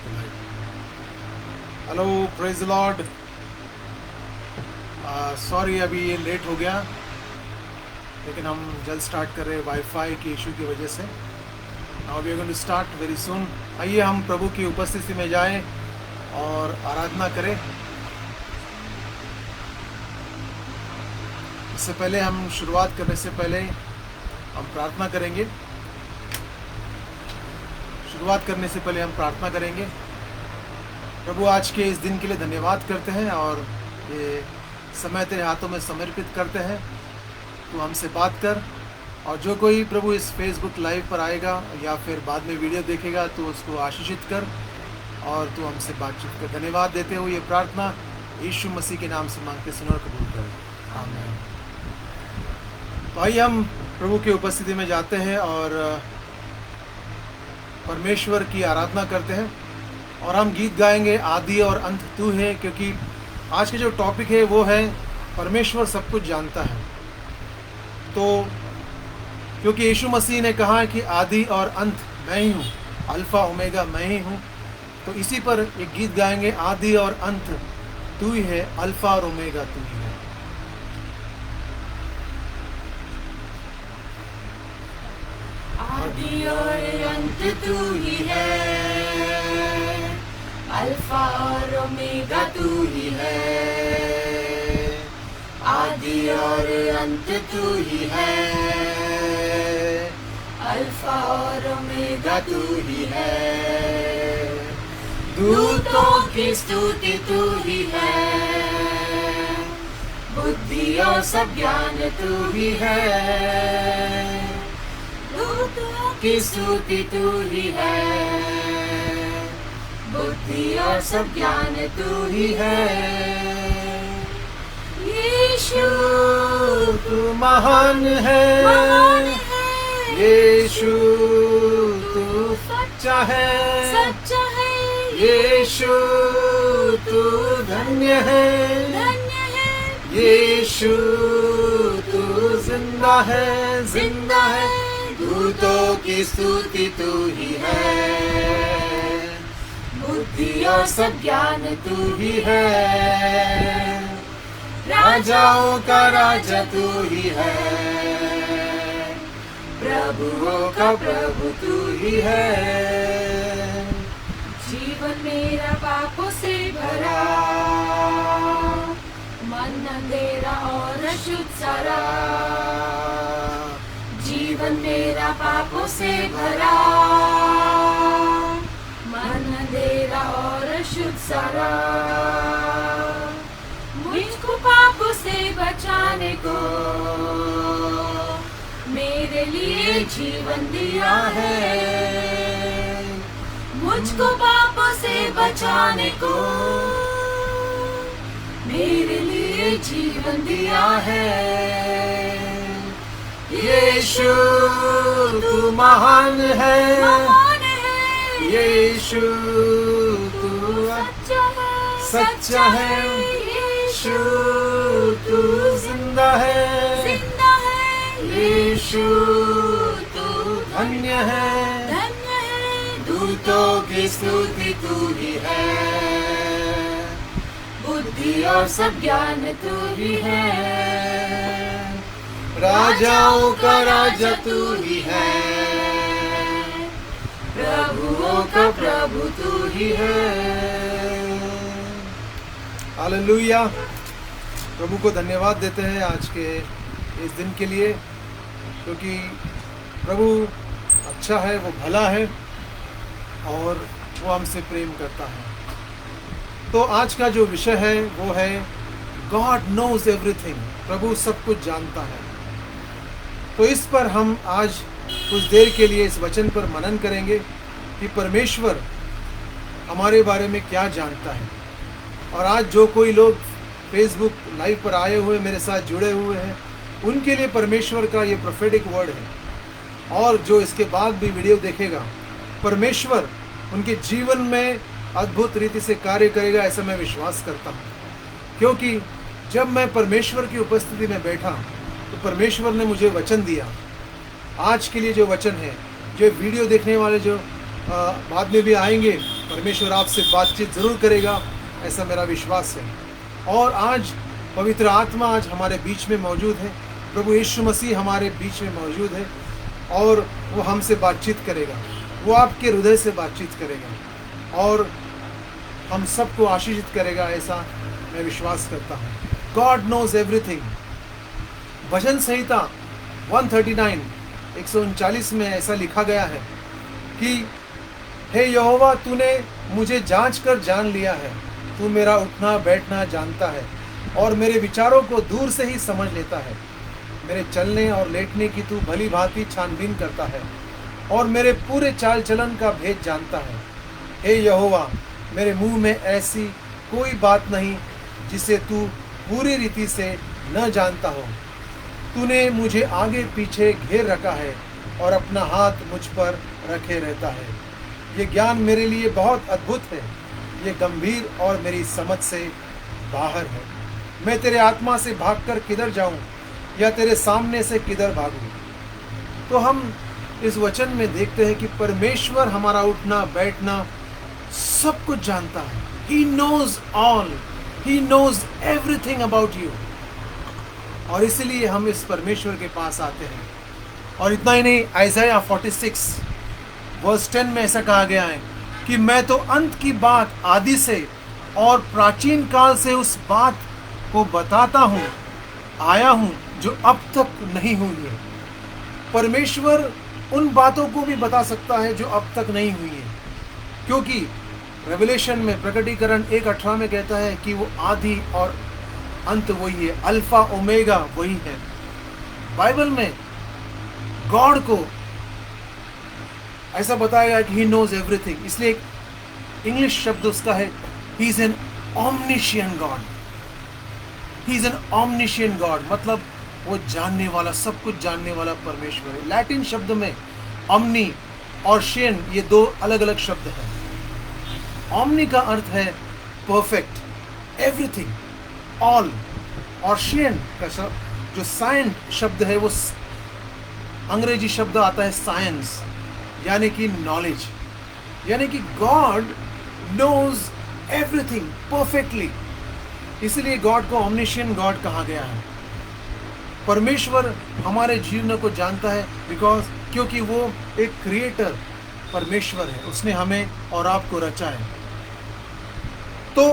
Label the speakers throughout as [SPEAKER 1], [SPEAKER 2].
[SPEAKER 1] the live. Hello, praise the Lord. Sorry अभी ये late हो गया, लेकिन हम जल्द स्टार्ट कर रहे हैं वाईफाई की इशू की वजह से। Now we are going to start very soon. आइए हम प्रभु की उपस्थिति में जाएं और आराधना करें। इससे पहले हम शुरुआत करने से पहले हम प्रार्थना करेंगे। शुरुआत करने से पहले हम प्रार्थना करेंगे। प्रभु, आज के इस दिन के लिए धन्यवाद करते हैं और ये समय तेरे हाथों में समर्पित करते हैं। तू हमसे बात कर, और जो कोई प्रभु इस फेसबुक लाइव पर आएगा या फिर बाद में वीडियो देखेगा, तो उसको आशीषित कर और तू हमसे बातचीत कर। धन्यवाद देते हुए ये प्रार्थना यीशु मसीह के नाम से मांगते सुन और कबूल कर, आमीन। तो आइए हम प्रभु की उपस्थिति में जाते हैं और परमेश्वर की आराधना करते हैं। और हम गीत गाएंगे, आदि और अंत तू है, क्योंकि आज के जो टॉपिक है वो है परमेश्वर सब कुछ जानता है। तो क्योंकि यीशु मसीह ने कहा है कि आदि और अंत मैं ही हूँ, अल्फा ओमेगा मैं ही हूँ, तो इसी पर एक गीत गाएंगे, आदि और अंत तू ही है, अल्फा और ओमेगा तू ही है।
[SPEAKER 2] आदि और अंत तू ही है, अल्फा और ओमेगा तू ही है। आदि और अंत तू ही है, अल्फा और ओमेगा तू ही है। दूतों की स्तुति तू ही है, बुद्धि और सब ज्ञान तू ही है। दूतों की स्तुति तू ही है, बुद्धि और सब ज्ञान तू ही है। यीशु
[SPEAKER 1] तू महान है,
[SPEAKER 2] महान है,
[SPEAKER 1] यीशु तू सच्चा है,
[SPEAKER 2] सच्चा है।
[SPEAKER 1] यीशु तू धन्य है,
[SPEAKER 2] धन्य है।
[SPEAKER 1] यीशु तू जिंदा है, जिंदा है। दूतों की स्तुति तू ही है, बुद्धि और सब ज्ञान तू ही है। राजाओं का राजा तू ही है, प्रभुओं का प्रभु तू ही है।
[SPEAKER 2] जीवन मेरा पापों से भरा, मन अंधेरा और अशुद्ध सारा। जीवन मेरा पापों से भरा, मन अंधेरा और अशुद्ध सारा। मुझको पापों से बचाने को मेरे लिए जीवन दिया है। मुझको पापों से बचाने को मेरे लिए जीवन दिया है। यीशु तू महान है, महान है।
[SPEAKER 1] यीशु तू
[SPEAKER 2] सच्चा है,
[SPEAKER 1] सच्चा है। यीशु तू जिंदा है,
[SPEAKER 2] जिंदा है।
[SPEAKER 1] यीशु तू धन्य है,
[SPEAKER 2] धन्य है।
[SPEAKER 1] दूतों की स्तुति तू ही है,
[SPEAKER 2] बुद्धि और सब ज्ञान तू ही है।
[SPEAKER 1] राजाओं का राजा तू ही है,
[SPEAKER 2] प्रभुओं का प्रभु तू ही है।
[SPEAKER 1] हालेलुया। प्रभु को धन्यवाद देते हैं आज के इस दिन के लिए, क्योंकि प्रभु अच्छा है, वो भला है और वो हमसे प्रेम करता है। तो आज का जो विषय है वो है गॉड नोज एवरीथिंग, प्रभु सब कुछ जानता है। तो इस पर हम आज कुछ देर के लिए इस वचन पर मनन करेंगे कि परमेश्वर हमारे बारे में क्या जानता है। और आज जो कोई लोग फेसबुक लाइव पर आए हुए मेरे साथ जुड़े हुए हैं, उनके लिए परमेश्वर का ये प्रोफेटिक वर्ड है। और जो इसके बाद भी वीडियो देखेगा, परमेश्वर उनके जीवन में अद्भुत रीति से कार्य करेगा, ऐसा मैं विश्वास करता हूँ। क्योंकि जब मैं परमेश्वर की उपस्थिति में बैठा तो परमेश्वर ने मुझे वचन दिया। आज के लिए जो वचन है, जो वीडियो देखने वाले जो बाद में भी आएंगे, परमेश्वर आपसे बातचीत ज़रूर करेगा, ऐसा मेरा विश्वास है। और आज पवित्र आत्मा आज हमारे बीच में मौजूद है, प्रभु यीशु मसीह हमारे बीच में मौजूद है और वो हमसे बातचीत करेगा, वो आपके हृदय से बातचीत करेगा और हम सबको आशीषित करेगा, ऐसा मैं विश्वास करता हूँ। God knows everything. भजन संहिता 139 139 में ऐसा लिखा गया है कि हे यहोवा, तूने मुझे जांच कर जान लिया है, तू मेरा उठना बैठना जानता है और मेरे विचारों को दूर से ही समझ लेता है। मेरे चलने और लेटने की तू भली भांति छानबीन करता है और मेरे पूरे चाल चलन का भेद जानता है। हे यहोवा, मेरे मुंह में ऐसी कोई बात नहीं जिसे तू पूरी रीति से न जानता हो। तूने मुझे आगे पीछे घेर रखा है और अपना हाथ मुझ पर रखे रहता है। ये ज्ञान मेरे लिए बहुत अद्भुत है, ये गंभीर और मेरी समझ से बाहर है। मैं तेरे आत्मा से भागकर किधर जाऊं या तेरे सामने से किधर भागूं। तो हम इस वचन में देखते हैं कि परमेश्वर हमारा उठना बैठना सब कुछ जानता है। He knows all, He knows everything about you। और इसलिए हम इस परमेश्वर के पास आते हैं। और इतना ही नहीं, आइज़ाया 46 वर्स 10 में ऐसा कहा गया है कि मैं तो अंत की बात आदि से और प्राचीन काल से उस बात को बताता हूँ आया हूँ जो अब तक नहीं हुई है। परमेश्वर उन बातों को भी बता सकता है जो अब तक नहीं हुई है, क्योंकि रेवलेशन में प्रकटीकरण 1:18 में कहता है कि वो आदि और अंत वही है, अल्फा ओमेगा वही है। बाइबल में गॉड को ऐसा बताया गया कि ही नोज एवरीथिंग, इसलिए एक इंग्लिश शब्द उसका है, he is an omniscient God. He is an omniscient God मतलब वो जानने वाला, सब कुछ जानने वाला परमेश्वर है। लैटिन शब्द में ऑमनी और शियन ये दो अलग अलग शब्द हैं। ऑमनी का अर्थ है परफेक्ट, एवरीथिंग, ऑल, और शियन का शब्द जो साइंट शब्द है वो अंग्रेजी शब्द आता है साइंस, यानी कि नॉलेज। यानी कि गॉड नोज एवरीथिंग परफेक्टली, इसलिए गॉड को ऑमनिशियंट गॉड कहा गया है। परमेश्वर हमारे जीवन को जानता है क्योंकि वो एक क्रिएटर परमेश्वर है, उसने हमें और आपको रचा है। तो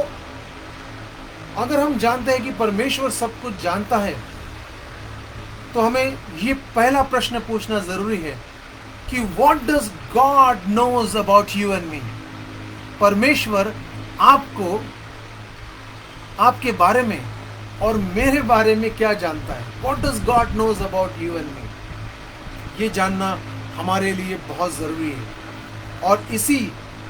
[SPEAKER 1] अगर हम जानते हैं कि परमेश्वर सब कुछ जानता है, तो हमें ये पहला प्रश्न पूछना जरूरी है कि what does God knows about you and me. परमेश्वर आपको, आपके बारे में और मेरे बारे में क्या जानता है। What does God knows about you and me, ये जानना हमारे लिए बहुत ज़रूरी है। और इसी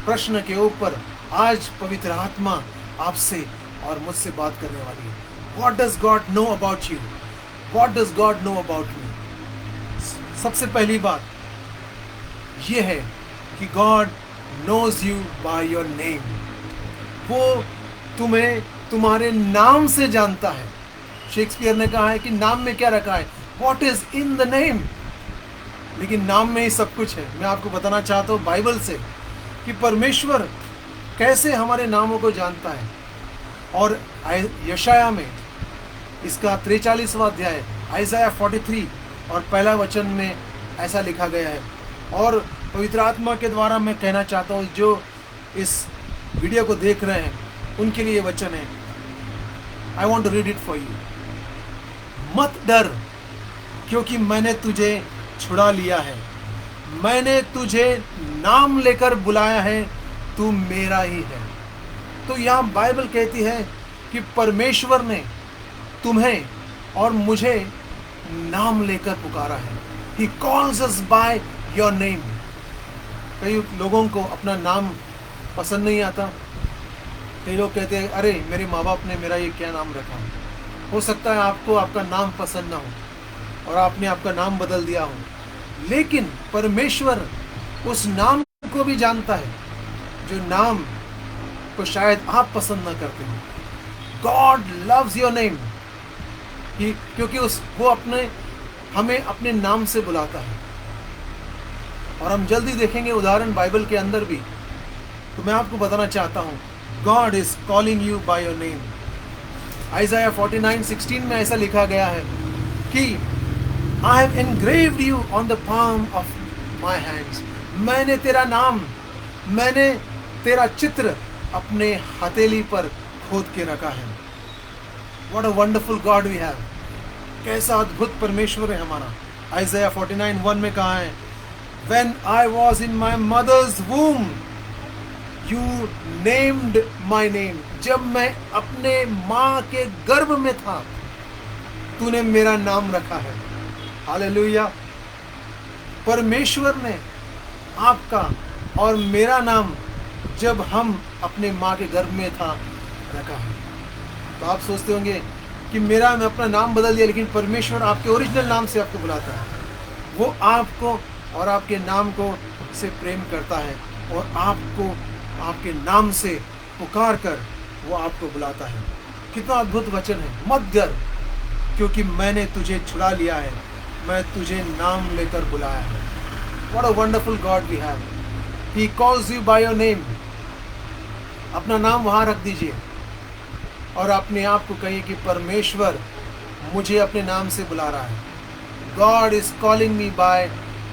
[SPEAKER 1] प्रश्न के ऊपर आज पवित्र आत्मा आपसे और मुझसे बात करने वाली है। What does God know about you, what does God know about me. सबसे पहली बात ये है कि God knows you by your name. वो तुम्हें तुम्हारे नाम से जानता है। शेक्सपियर ने कहा है कि नाम में क्या रखा है, what is in the name. लेकिन नाम में ही सब कुछ है। मैं आपको बताना चाहता हूँ बाइबल से कि परमेश्वर कैसे हमारे नामों को जानता है। और यशाया में इसका 43वां अध्याय आइज़ाया 43 और पहला वचन में ऐसा लिखा गया है। और पवित्र आत्मा के द्वारा मैं कहना चाहता हूँ जो इस वीडियो को देख रहे हैं उनके लिए वचन है। I want to read it for you. मत डर, क्योंकि मैंने तुझे छुड़ा लिया है, मैंने तुझे नाम लेकर बुलाया है, तू मेरा ही है। तो यहाँ बाइबल कहती है कि परमेश्वर ने तुम्हें और मुझे नाम लेकर पुकारा है। He calls us by your name। कई लोगों को अपना नाम पसंद नहीं आता। कई लोग कहते हैं अरे मेरे माँ बाप ने मेरा ये क्या नाम रखा। हो सकता है आपको आपका नाम पसंद ना हो और आपने आपका नाम बदल दिया हो, लेकिन परमेश्वर उस नाम को भी जानता है जो नाम को शायद आप पसंद ना करते हो। गॉड लव्स योर नेम, क्योंकि वो हमें अपने नाम से बुलाता है। और हम जल्दी देखेंगे उदाहरण बाइबल के अंदर भी तो मैं आपको बताना चाहता हूँ, God is calling you by your name. आइज़ाया 49:16 में ऐसा लिखा गया है कि I have engraved you on the palm of my hands. मैंने तेरा चित्र अपने हथेली पर खोद के रखा है। What a wonderful God we have. कैसा अद्भुत परमेश्वर है हमारा। आइज़ाया 49:1 में कहा है, When I was in my mother's womb, you named my name. जब मैं अपने माँ के गर्भ में था, तूने मेरा नाम रखा है। हालेलुया। परमेश्वर ने आपका और मेरा नाम जब हम अपने माँ के गर्भ में था रखा है। तो आप सोचते होंगे कि मैं अपना नाम बदल दिया, लेकिन परमेश्वर आपके ओरिजिनल नाम से आपको बुलाता है। वो आपको और आपके नाम को से प्रेम करता है और आपको आपके नाम से पुकार कर वो आपको बुलाता है। कितना अद्भुत वचन है। मत डर, क्योंकि मैंने तुझे छुड़ा लिया है, मैं तुझे नाम लेकर बुलाया है। What a wonderful God we have. He calls you by your name. अपना नाम वहाँ रख दीजिए और अपने आप को कहिए कि परमेश्वर मुझे अपने नाम से बुला रहा है। God is calling me by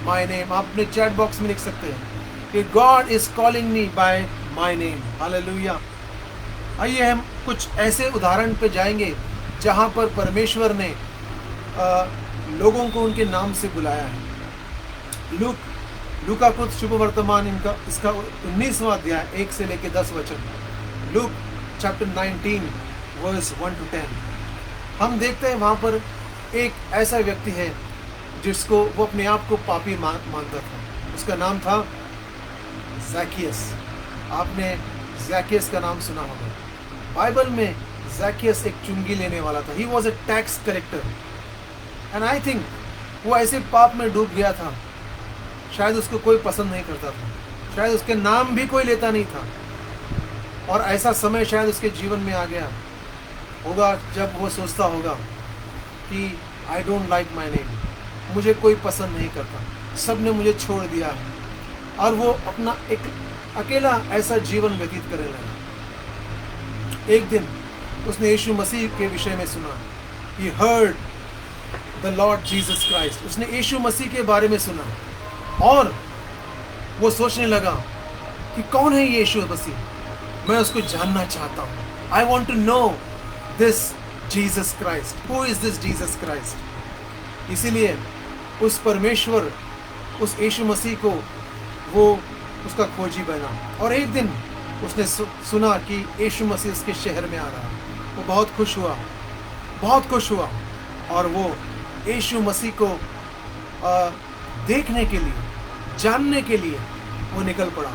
[SPEAKER 1] my name. आप अपने चैट बॉक्स में लिख सकते हैं कि God is calling me by my name. Hallelujah. आइए हम कुछ ऐसे उदाहरण पे जाएंगे जहाँ पर परमेश्वर ने लोगों को उनके नाम से बुलाया है। लूका कुछ शुभ वर्तमान इसका 19वां अध्याय 1 से लेकर 10 वचन। Luke chapter 19 verse 1 to 10। हम देखते हैं वहाँ पर एक ऐसा व्यक्ति है जिसको वो अपने आप को पापी मानता था। उसका नाम था ज़ैकियस। आपने ज़ैकियस का नाम सुना होगा। बाइबल में ज़ैकियस एक चुंगी लेने वाला था। He was a tax collector and I think वो ऐसे पाप में डूब गया था, शायद उसको कोई पसंद नहीं करता था, शायद उसके नाम भी कोई लेता नहीं था। और ऐसा समय शायद उसके जीवन में आ गया होगा जब वो सोचता होगा कि I don't like my name, मुझे कोई पसंद नहीं करता, सब ने मुझे छोड़ दिया है। और वो अपना एक अकेला ऐसा जीवन व्यतीत करने लगा। एक दिन उसने यीशु मसीह के विषय में सुना। He heard the Lord Jesus Christ. उसने यीशु मसीह के बारे में सुना और वो सोचने लगा कि कौन है ये यीशु मसीह, मैं उसको जानना चाहता हूँ। I want to know this Jesus Christ. Who is this Jesus Christ? इसीलिए उस परमेश्वर, उस यीशु मसीह को वो उसका खोजी बना। और एक दिन उसने सुना कि यीशु मसीह उसके शहर में आ रहा है। वो बहुत खुश हुआ और वो यीशु मसीह को देखने के लिए, जानने के लिए वो निकल पड़ा।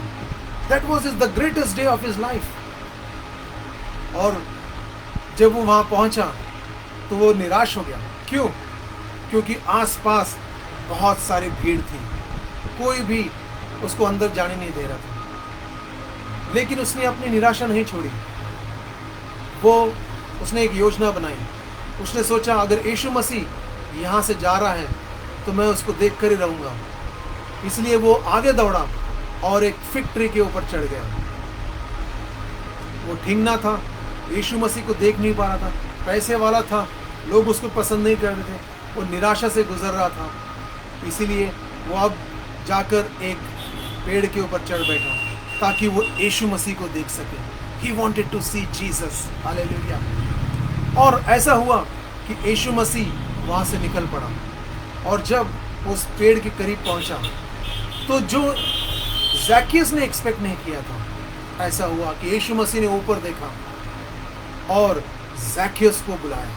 [SPEAKER 1] That was the greatest day of his life. और जब वो वहाँ पहुँचा तो वो निराश हो गया। क्यों? क्योंकि आसपास बहुत सारी भीड़ थी, कोई भी उसको अंदर जाने नहीं दे रहा था। लेकिन उसने अपनी निराशा नहीं छोड़ी। उसने एक योजना बनाई। उसने सोचा अगर यीशु मसीह यहाँ से जा रहा है तो मैं उसको देख कर ही रहूँगा। इसलिए वो आगे दौड़ा और एक फिग ट्री के ऊपर चढ़ गया। वो ठिंगना था, यीशु मसीह को देख नहीं पा रहा था, पैसे वाला था, लोग उसको पसंद नहीं कर रहे थे, वो निराशा से गुजर रहा था। इसीलिए वो अब जाकर एक पेड़ के ऊपर चढ़ बैठा ताकि वो यीशु मसीह को देख सके। He wanted to see Jesus. Hallelujah. और ऐसा हुआ कि यीशु मसीह वहाँ से निकल पड़ा और जब उस पेड़ के करीब पहुँचा तो जो ज़ैकियस ने एक्सपेक्ट नहीं किया था, ऐसा हुआ कि यीशु मसीह ने ऊपर देखा और ज़ैकियस को बुलाया।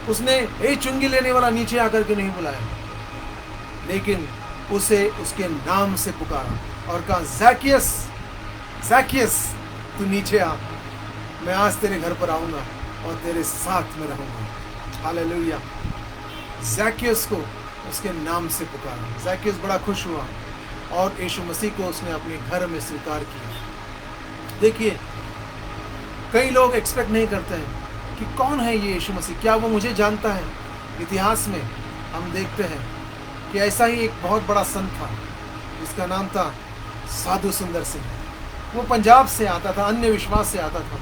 [SPEAKER 1] उसने ए चुंगी लेने वाला नीचे आकर के नहीं बुलाया, लेकिन उसे उसके नाम से पुकारा और कहा ज़ैकियस, ज़ैकियस तू नीचे आ, मैं आज तेरे घर पर आऊँगा और तेरे साथ में रहूँगा। हालेलुया। ज़ैकियस को उसके नाम से पुकारा। ज़ैकियस बड़ा खुश हुआ और यीशु मसीह को उसने अपने घर में स्वीकार किया। देखिए, कई लोग एक्सपेक्ट नहीं करते हैं कि कौन है ये यीशु मसीह, क्या वो मुझे जानता है। इतिहास में हम देखते हैं कि ऐसा ही एक बहुत बड़ा संत था जिसका नाम था साधु सुंदर सिंह। वो पंजाब से आता था, अन्य विश्वास से आता था,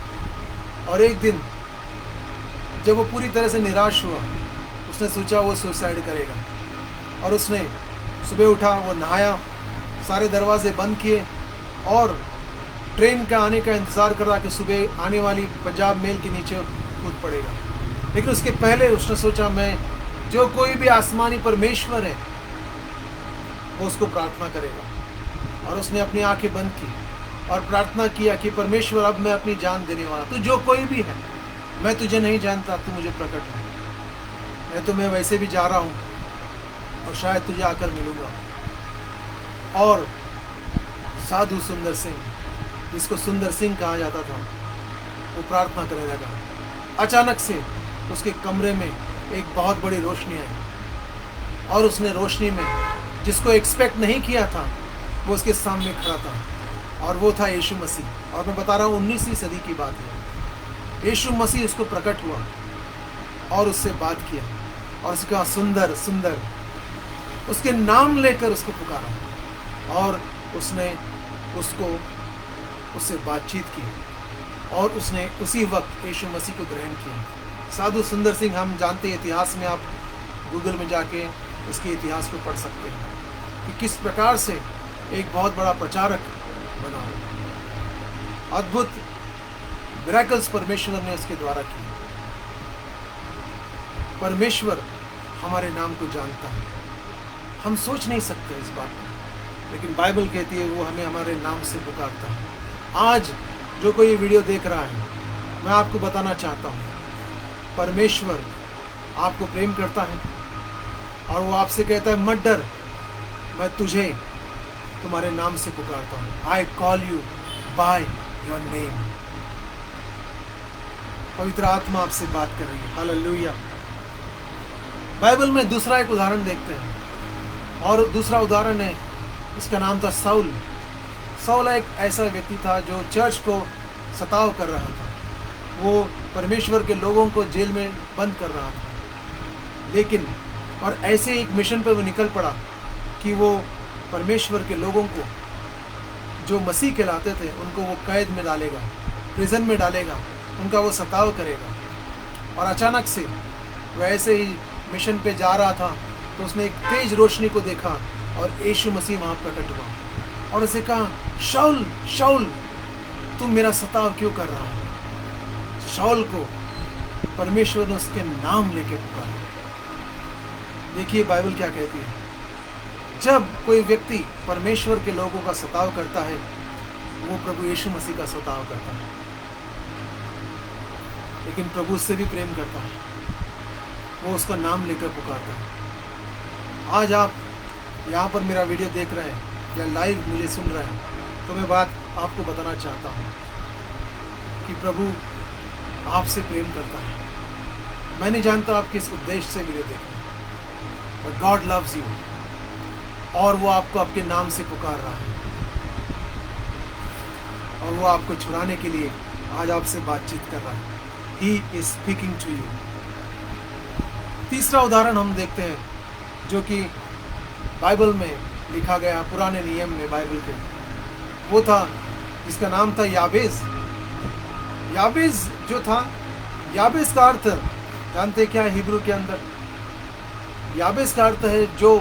[SPEAKER 1] और एक दिन जब वो पूरी तरह से निराश हुआ, उसने सोचा वो सुसाइड करेगा। और उसने सुबह उठा, वो नहाया, सारे दरवाजे बंद किए और ट्रेन का आने का इंतज़ार कर रहा कि सुबह आने वाली पंजाब मेल के नीचे कूद पड़ेगा। लेकिन उसके पहले उसने सोचा, मैं जो कोई भी आसमानी परमेश्वर है वो उसको प्रार्थना करेगा। और उसने अपनी आंखें बंद की और प्रार्थना किया कि परमेश्वर, अब मैं अपनी जान देने वाला, तू जो कोई भी है, मैं तुझे नहीं जानता, तू मुझे प्रकट है, मैं तुम्हें वैसे भी जा रहा हूँ और शायद तुझे आकर मिलूंगा। और साधु सुंदर सिंह, जिसको सुंदर सिंह कहा जाता था, वो प्रार्थना करने लगा। अचानक से उसके कमरे में एक बहुत बड़ी रोशनी आई और उसने रोशनी में, जिसको एक्सपेक्ट नहीं किया था, वो उसके सामने खड़ा था और वो था यीशु मसीह। और मैं बता रहा हूँ 19वीं सदी की बात है। यीशु मसीह उसको प्रकट हुआ और उससे बात किया और उसने कहा, सुंदर सुंदर, उसके नाम लेकर उसको पुकारा और उसने उससे बातचीत की और उसने उसी वक्त यीशु मसीह को ग्रहण किया। साधु सुंदर सिंह, हम जानते हैं इतिहास में, आप गूगल में जाके उसके इतिहास को पढ़ सकते हैं कि किस प्रकार से एक बहुत बड़ा प्रचारक बना। अद्भुत मिरेकल्स परमेश्वर ने उसके द्वारा किए। परमेश्वर हमारे नाम को जानता है, हम सोच नहीं सकते इस बात को, लेकिन बाइबल कहती है वो हमें हमारे नाम से पुकारता है। आज जो कोई ये वीडियो देख रहा है, मैं आपको बताना चाहता हूँ, परमेश्वर आपको प्रेम करता है और वो आपसे कहता है, मत डर, मैं तुझे तुम्हारे नाम से पुकारता हूँ। I call you by your name. पवित्र आत्मा आपसे बात कर रही है। हालेलुया। बाइबल में दूसरा एक उदाहरण देखते हैं, और दूसरा उदाहरण है, इसका नाम था साउल। साउल एक ऐसा व्यक्ति था जो चर्च को सताव कर रहा था। वो परमेश्वर के लोगों को जेल में बंद कर रहा था। लेकिन और ऐसे एक मिशन पर वो निकल पड़ा कि वो परमेश्वर के लोगों को, जो मसीह कहलाते थे, उनको वो कैद में डालेगा, प्रिजन में डालेगा, उनका वो सताव करेगा। और अचानक से वो ऐसे ही मिशन पे जा रहा था तो उसने एक तेज रोशनी को देखा और यीशु मसीह वहाँ प्रकट हुआ और उसे कहा, शाऊल शाऊल, तुम मेरा सताव क्यों कर रहा है? शाऊल को परमेश्वर ने उसके नाम लेके पुकारा। देखिए बाइबल क्या कहती है, जब कोई व्यक्ति परमेश्वर के लोगों का सताव करता है, वो प्रभु यीशु मसीह का सताव करता है। लेकिन प्रभु उससे भी प्रेम करता है, वो उसका नाम लेकर पुकारता है। आज आप यहाँ पर मेरा वीडियो देख रहे हैं या लाइव मुझे सुन रहे हैं, तो मैं बात आपको बताना चाहता हूँ कि प्रभु आपसे प्रेम करता है। मैं नहीं जानता आप किस उद्देश्य से वीडियो देख रहे हैं, बट गॉड लव्स यू और वो आपको आपके नाम से पुकार रहा है और वो आपको छुड़ाने के लिए आज आपसे बातचीत कर रहा है। He is speaking to you। तीसरा उदाहरण हम देखते हैं जो कि बाइबल में लिखा गया, पुराने नियम में बाइबल के, वो था, जिसका नाम था याबेज। याबेज जो था, याबेज का अर्थ जानते क्या है हिब्रू के अंदर? याबेज का अर्थ है जो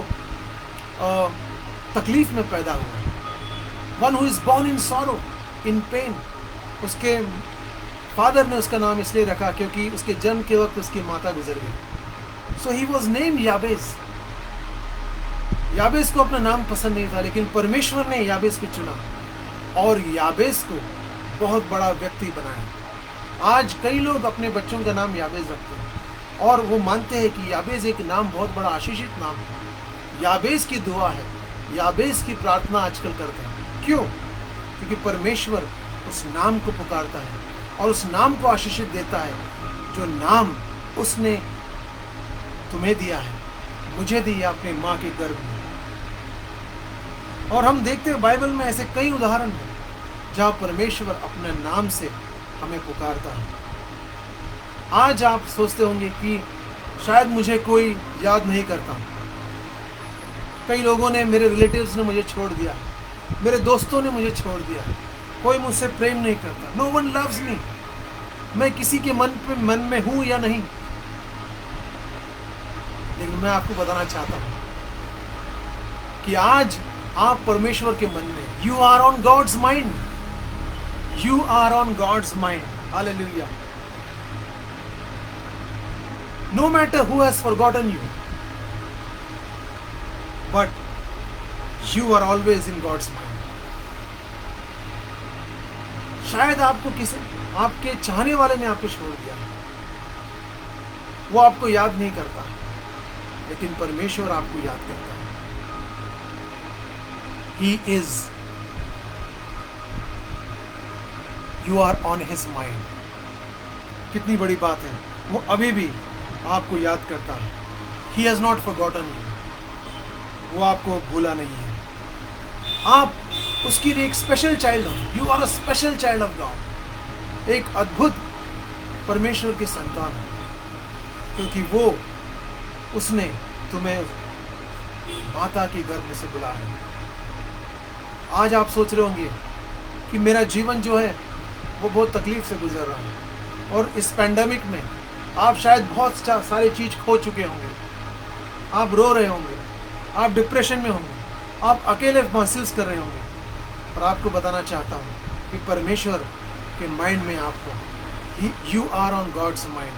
[SPEAKER 1] तकलीफ में पैदा हुआ, one who is born in sorrow, in pen. उसके फादर ने उसका नाम इसलिए रखा क्योंकि उसके जन्म के वक्त उसकी माता गुजर गई। सो ही वॉज नेम्ड याबेज। याबेज को अपना नाम पसंद नहीं था, लेकिन परमेश्वर ने याबेज को चुना और याबेज को बहुत बड़ा व्यक्ति बनाया। आज कई लोग अपने बच्चों का नाम याबेज रखते हैं और वो मानते हैं कि याबेज एक नाम बहुत बड़ा आशीषित नाम है। याबेज की दुआ है, याबेज की प्रार्थना आजकल करते हैं। क्यों? क्योंकि परमेश्वर उस नाम को पुकारता है और उस नाम को आशीषित देता है, जो नाम उसने तुम्हें दिया है, मुझे दिया अपने माँ के गर्भ में। और हम देखते हैं बाइबल में ऐसे कई उदाहरण हैं जहाँ परमेश्वर अपने नाम से हमें पुकारता है। आज आप सोचते होंगे कि शायद मुझे कोई याद नहीं करता, कई लोगों ने, मेरे रिलेटिव्स ने मुझे छोड़ दिया, मेरे दोस्तों ने मुझे छोड़ दिया, कोई मुझसे प्रेम नहीं करता, नो वन लव्स मी। मैं किसी के मन में हूं या नहीं। लेकिन मैं आपको बताना चाहता हूं कि आज आप परमेश्वर के मन में, you are on God's mind, you are on God's mind. Hallelujah. No matter who has forgotten you, but you are always in God's mind. शायद आपको किसी, आपके चाहने वाले ने आपको छोड़ दिया, वो आपको याद नहीं करता, लेकिन परमेश्वर आपको याद करता है। He is, you are on his mind। कितनी बड़ी बात है, वो अभी भी आपको याद करता है। He has not forgotten you, वो आपको भूला नहीं है। आप उसकी एक स्पेशल चाइल्ड हो, you are a special child of God, एक अद्भुत परमेश्वर की संतान है, क्योंकि वो, उसने तुम्हें माता के गर्भ में से बुलाया है। आज आप सोच रहे होंगे कि मेरा जीवन जो है वो बहुत तकलीफ से गुजर रहा है, और इस पैंडेमिक में आप शायद बहुत सारी चीज़ खो चुके होंगे, आप रो रहे होंगे, आप डिप्रेशन में होंगे, आप अकेले महसूस कर रहे होंगे। और आपको बताना चाहता हूँ कि परमेश्वर के माइंड में आपको, you are on God's mind,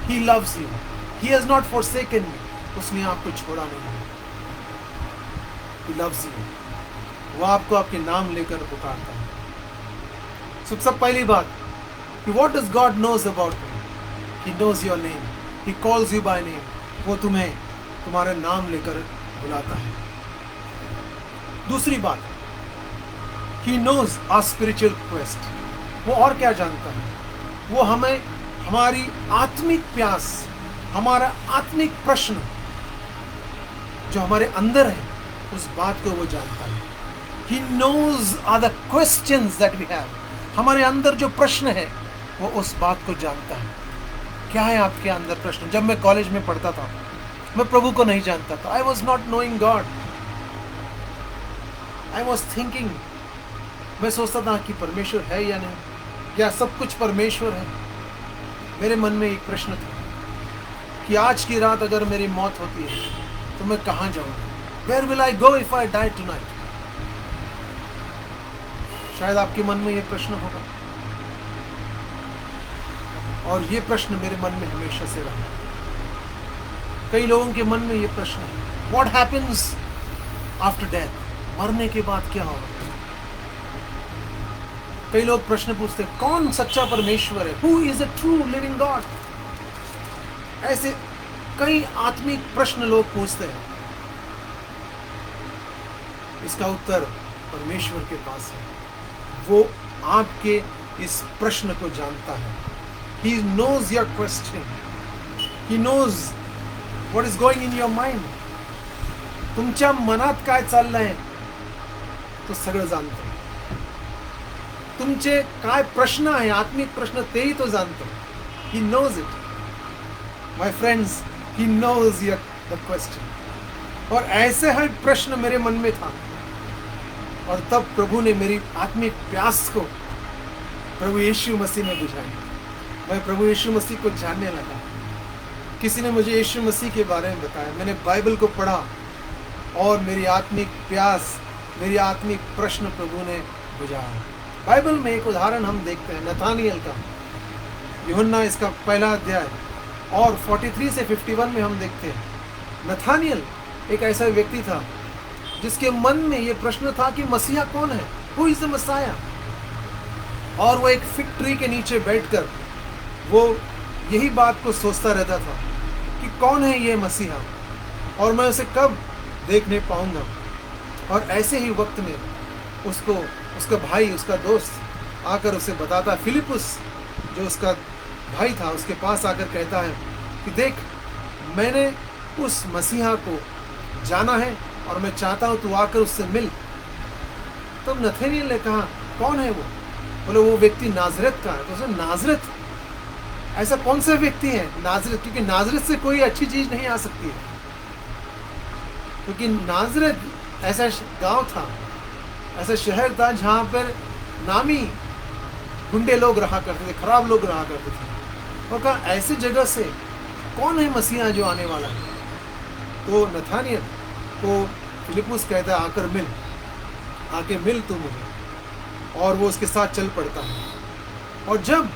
[SPEAKER 1] he loves you, he has not forsaken you, उसने आपको छोड़ा नहीं है, ही लव्स यू, वो आपको आपके नाम लेकर पुकारता है। सबसे पहली बात कि what does God knows about you, he knows your name, he calls you by name, वो तुम्हें तुम्हारे नाम लेकर बुलाता है। दूसरी बात, he knows our spiritual quest, वो और क्या जानता है, वो हमें हमारी आत्मिक प्यास, हमारा आत्मिक प्रश्न जो हमारे अंदर है, उस बात को वो जानता है। He knows are the questions that we have, हमारे अंदर जो प्रश्न है वो उस बात को जानता है। क्या है आपके अंदर प्रश्न? जब मैं कॉलेज में पढ़ता था, मैं प्रभु को नहीं जानता था, I was not knowing God, I was thinking, मैं सोचता था कि परमेश्वर है या नहीं, क्या सब कुछ परमेश्वर है। मेरे मन में एक प्रश्न था कि आज की रात अगर मेरी मौत होती है तो मैं कहाँ जाऊँगा, Where will I go if I die tonight? शायद आपके मन में ये प्रश्न होगा, और ये प्रश्न मेरे मन में हमेशा से रहा। कई लोगों के मन में ये प्रश्न है, What happens after death? मरने के बाद क्या होगा? कई लोग प्रश्न पूछते हैं, कौन सच्चा परमेश्वर है? Who is a true living God? ऐसे कई आत्मिक प्रश्न लोग पूछते हैं। इसका उत्तर परमेश्वर के पास है, वो आपके इस प्रश्न को जानता है। He knows your question, He knows what is going in your mind. तुमच्या मनात काय चाललंय तो सगळं जाणतो। तुमचे काय प्रश्न आहे, आत्मिक प्रश्न, तेही तो जाणतो। He knows it. My friends, He knows the question. और ऐसे हर प्रश्न मेरे मन में था, और तब प्रभु ने मेरी आत्मिक प्यास को प्रभु यीशु मसीह में बुझाई। मैं प्रभु यीशु मसीह को जानने लगा। किसी ने मुझे यीशु मसीह के बारे में बताया, मैंने बाइबल को पढ़ा, और मेरी आत्मिक प्यास, मेरी आत्मिक प्रश्न प्रभु ने बुझाया। बाइबल में एक उदाहरण हम देखते हैं नथानियल का, यूहन्ना इसका पहला अध्याय और 43 से 51 में हम देखते हैं। नथानियल एक ऐसा व्यक्ति था जिसके मन में ये प्रश्न था कि मसीहा कौन है, हु इज द मसाया। और वो एक फिग ट्री के नीचे बैठकर वो यही बात को सोचता रहता था कि कौन है ये मसीहा, और मैं उसे कब देखने पाऊंगा। और ऐसे ही वक्त में उसको उसका भाई, उसका दोस्त आकर उसे बताता, फिलिपुस जो उसका भाई था, उसके पास आकर कहता है कि देख, मैंने उस मसीहा को जाना है और मैं चाहता हूँ तू आकर उससे मिल। तब नथानियल ने कहा, कौन है वो? बोले वो व्यक्ति नाजरत का है। तो उसने, नाजरत? ऐसा कौन सा व्यक्ति है नाजरत? क्योंकि नाजरत से कोई अच्छी चीज़ नहीं आ सकती है, क्योंकि नाजरत ऐसा गांव था ऐसा शहर था जहाँ पर नामी गुंडे लोग रहा करते थे, खराब लोग रहा करते थे। और कहा ऐसी जगह से कौन है मसीहा जो आने वाला है? तो नथानियल को फिलिपुस कहता है आके मिल तू मुझे। और वो उसके साथ चल पड़ता है। और जब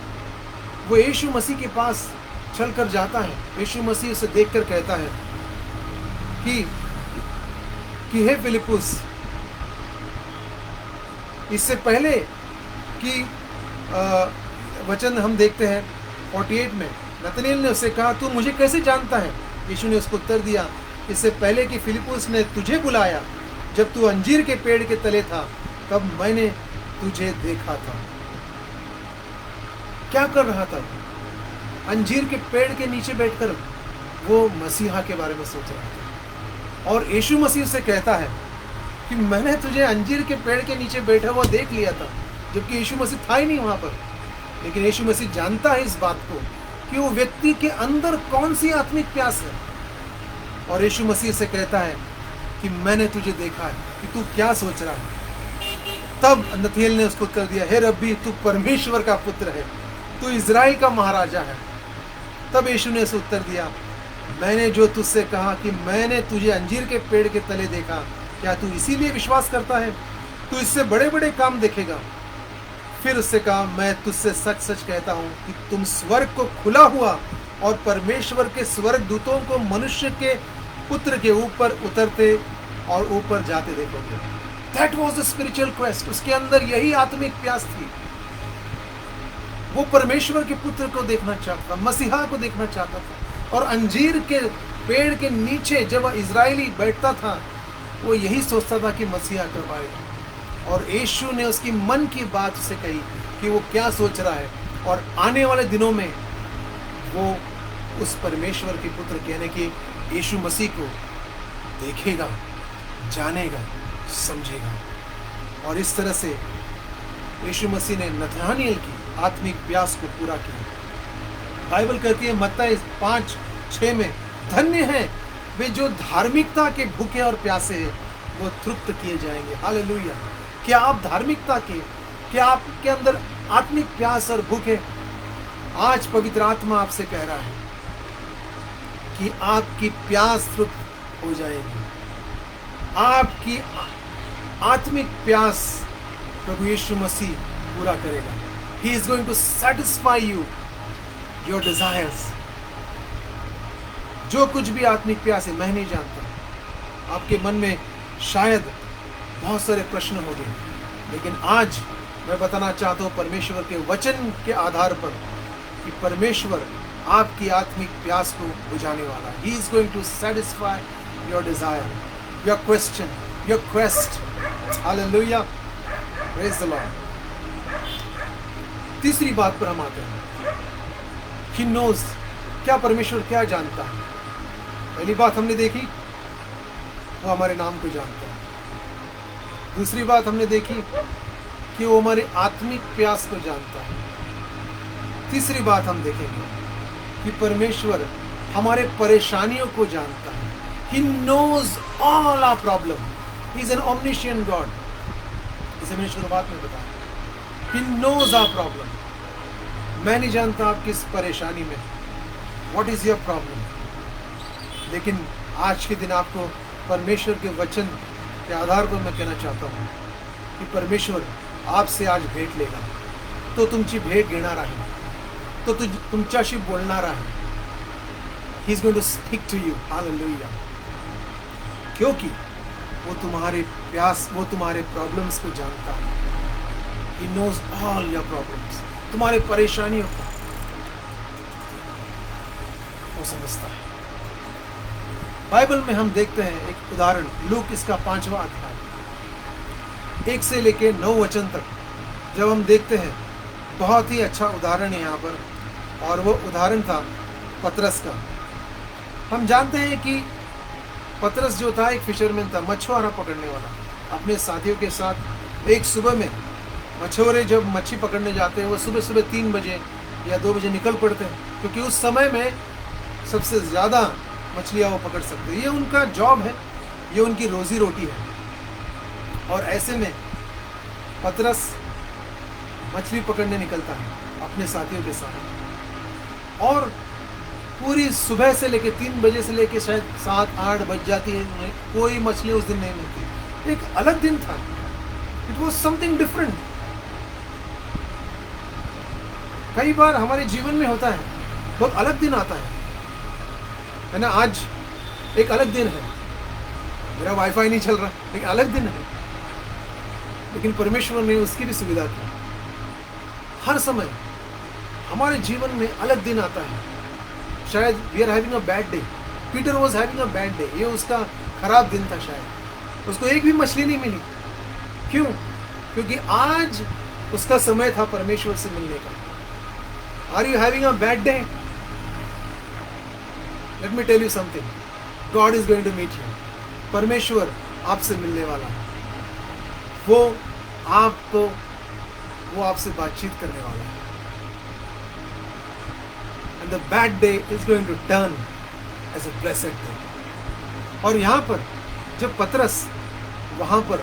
[SPEAKER 1] वो यीशु मसीह के पास चल कर जाता है, यीशु मसीह उसे देखकर कहता है कि हे फिलिपुस, इससे पहले कि वचन हम देखते हैं 48 में, नतनेल ने उससे कहा तू मुझे कैसे जानता है? यीशु ने उसको उत्तर दिया, इससे पहले कि फिलिपुस ने तुझे बुलाया, जब तू अंजीर के पेड़ के तले था, तब मैंने तुझे देखा था। क्या कर रहा था? अंजीर के पेड़ के नीचे बैठकर वो मसीहा के बारे में सोच रहा था। और यीशु मसीह से कहता है कि मैंने तुझे अंजीर के पेड़ के नीचे बैठा हुआ देख लिया था, जबकि यीशु मसीह था ही नहीं वहां पर। लेकिन यीशु मसीह जानता है इस बात को कि वो व्यक्ति के अंदर कौन सी आत्मिक प्यास है। और यीशु मसीह से कहता है कि मैंने तुझे देखा है कि तू क्या सोच रहा है। तब नथानिएल ने उसको उत्तर दिया, हे रब्बी, तू परमेश्वर का पुत्र है, तू इज़राइल का महाराजा है। तब यीशु ने उसे उत्तर दिया, मैंने जो तुझसे कहा कि मैंने तुझे अंजीर के पेड़ के तले देखा, क्या तू इसीलिए विश्वास करता है? तू इससे बड़े बड़े काम देखेगा। फिर उससे कहा, मैं तुझसे सच सच कहता हूँ कि तुम स्वर्ग को खुला हुआ और परमेश्वर के स्वर्ग दूतों को मनुष्य के पुत्र के ऊपर उतरते और ऊपर जाते देखोगे। That was the spiritual quest। उसके अंदर यही आत्मिक प्यास थी। वो परमेश्वर के पुत्र को देखना चाहता था, मसीहा को देखना चाहता था। और अंजीर के पेड़ के नीचे जब वह इजरायली बैठता था, वो यही सोचता था कि मसीहा कब आएगा। और यीशु ने उसकी मन की बात उसे कही कि वो क्या सोच रहा है, और आने वाले दिनों में वो उस परमेश्वर के पुत्र कहने के यीशु मसीह को देखेगा, जानेगा, समझेगा। और इस तरह से यीशु मसीह ने नथानिएल की आत्मिक प्यास को पूरा किया। बाइबल कहती है मत्ती 5:6 में, धन्य है वे जो धार्मिकता के भूखे और प्यासे हैं, वो तृप्त किए जाएंगे। हालेलुया। क्या आप धार्मिकता के, क्या आपके अंदर आत्मिक प्यास और भूख है? आज पवित्र आत्मा आपसे कह रहा है कि आपकी प्यास तृप्त हो जाएगी। आपकी आत्मिक प्यास प्रभु यीशु मसीह पूरा करेगा। He is going to satisfy you, your desires। जो कुछ भी आत्मिक प्यास है, मैं नहीं जानता। आपके मन में शायद बहुत सारे प्रश्न होंगे, लेकिन आज मैं बताना चाहता हूँ परमेश्वर के वचन के आधार पर कि परमेश्वर आपकी आत्मिक प्यास को बुझाने वाला है। He is going to satisfy your desire, your question, your quest। Hallelujah, praise the Lord। तीसरी बात पर हम आते हैं, He knows। क्या परमेश्वर क्या जानता है? पहली बात हमने देखी, वो हमारे नाम को जानता है। दूसरी बात हमने देखी कि वो हमारे आत्मिक प्यास को जानता है। तीसरी बात हम देखेंगे कि परमेश्वर हमारे परेशानियों को जानता है। He knows all our problem। He is an omniscient God। इसे मैंने शुरुआत में बताया। He knows our problem। मैं नहीं जानता आप किस परेशानी में, What is your problem? लेकिन आज के दिन आपको परमेश्वर के वचन के आधार पर मैं कहना चाहता हूँ कि परमेश्वर आपसे आज भेट लेगा। तो तुमची भेट घेणार आहे, तो तुमच्याशी बोलणार आहे। He is going to speak to you। Hallelujah। क्योंकि वो तुम्हारे प्यास, वो तुम्हारे प्रॉब्लम्स को जानता है। He knows all your problems। तुम्हारे परेशानियों को वो समझता है। बाइबल में हम देखते हैं एक उदाहरण, लूक इसका 5वां अध्याय 1 से लेके 9 वचन तक जब हम देखते हैं, बहुत ही अच्छा उदाहरण है यहाँ पर। और वो उदाहरण था पतरस का। हम जानते हैं कि पतरस जो था एक फिशरमैन था, मछुआरा पकड़ने वाला। अपने साथियों के साथ एक सुबह में मछुआरे जब मच्छी पकड़ने जाते हैं, वो सुबह सुबह 3 बजे या 2 बजे निकल पड़ते हैं, क्योंकि उस समय में सबसे ज़्यादा मछलियाँ वो पकड़ सकते हैं। ये उनका जॉब है, ये उनकी रोजी रोटी है। और ऐसे में पतरस मछली पकड़ने निकलता है अपने साथियों के साथ, और पूरी सुबह से लेके 3 बजे से लेके शायद 7-8 बज जाती है, उन्हें कोई मछली उस दिन नहीं मिलती। एक अलग दिन था, इट वॉज समथिंग डिफरेंट। कई बार हमारे जीवन में होता है, बहुत अलग दिन आता है ना। आज एक अलग दिन है, मेरा वाईफाई नहीं चल रहा, एक अलग दिन है, लेकिन परमेश्वर ने उसकी भी सुविधा की। हर समय हमारे जीवन में अलग दिन आता है। शायद we are having a bad day, Peter was having a bad day, ये उसका खराब दिन था, शायद उसको एक भी मछली नहीं मिली। क्यों? क्योंकि आज उसका समय था परमेश्वर से मिलने का। Are you having a bad day? Let me tell you something, God is going to meet you. परमेश्वर आपसे मिलने वाला है, वो आपसे बातचीत करने वाला है। And the bad day is going to turn as a blessed day. और यहाँ पर जब पतरस वहाँ पर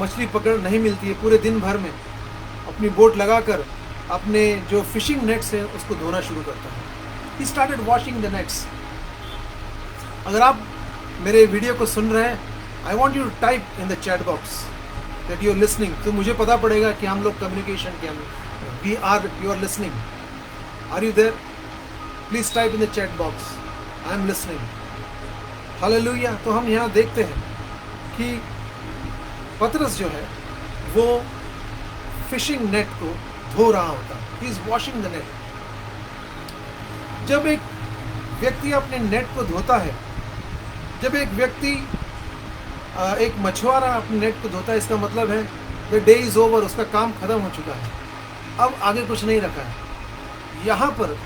[SPEAKER 1] मछली पकड़ नहीं मिलती है, पूरे दिन भर में अपनी बोट लगाकर अपने जो फिशिंग नेट्स है उसको धोना शुरू करता है। He started washing the nets. अगर आप मेरे वीडियो को सुन रहे हैं, I want you to type in the chat box that you are listening, तो मुझे पता पड़ेगा कि हम लोग कम्युनिकेशन के you are listening. Are you there? Please type in the chat box, I am listening. Hallelujah. तो हम यहाँ देखते हैं कि पतरस जो है वो फिशिंग नेट को धो रहा होता है। He is washing the net. जब एक व्यक्ति अपने नेट को धोता है, जब एक व्यक्ति एक मछुआरा अपने नेट को धोता है, इसका मतलब है द डे इज ओवर, उसका काम खत्म हो चुका है, अब आगे कुछ नहीं रखा है। यहाँ पर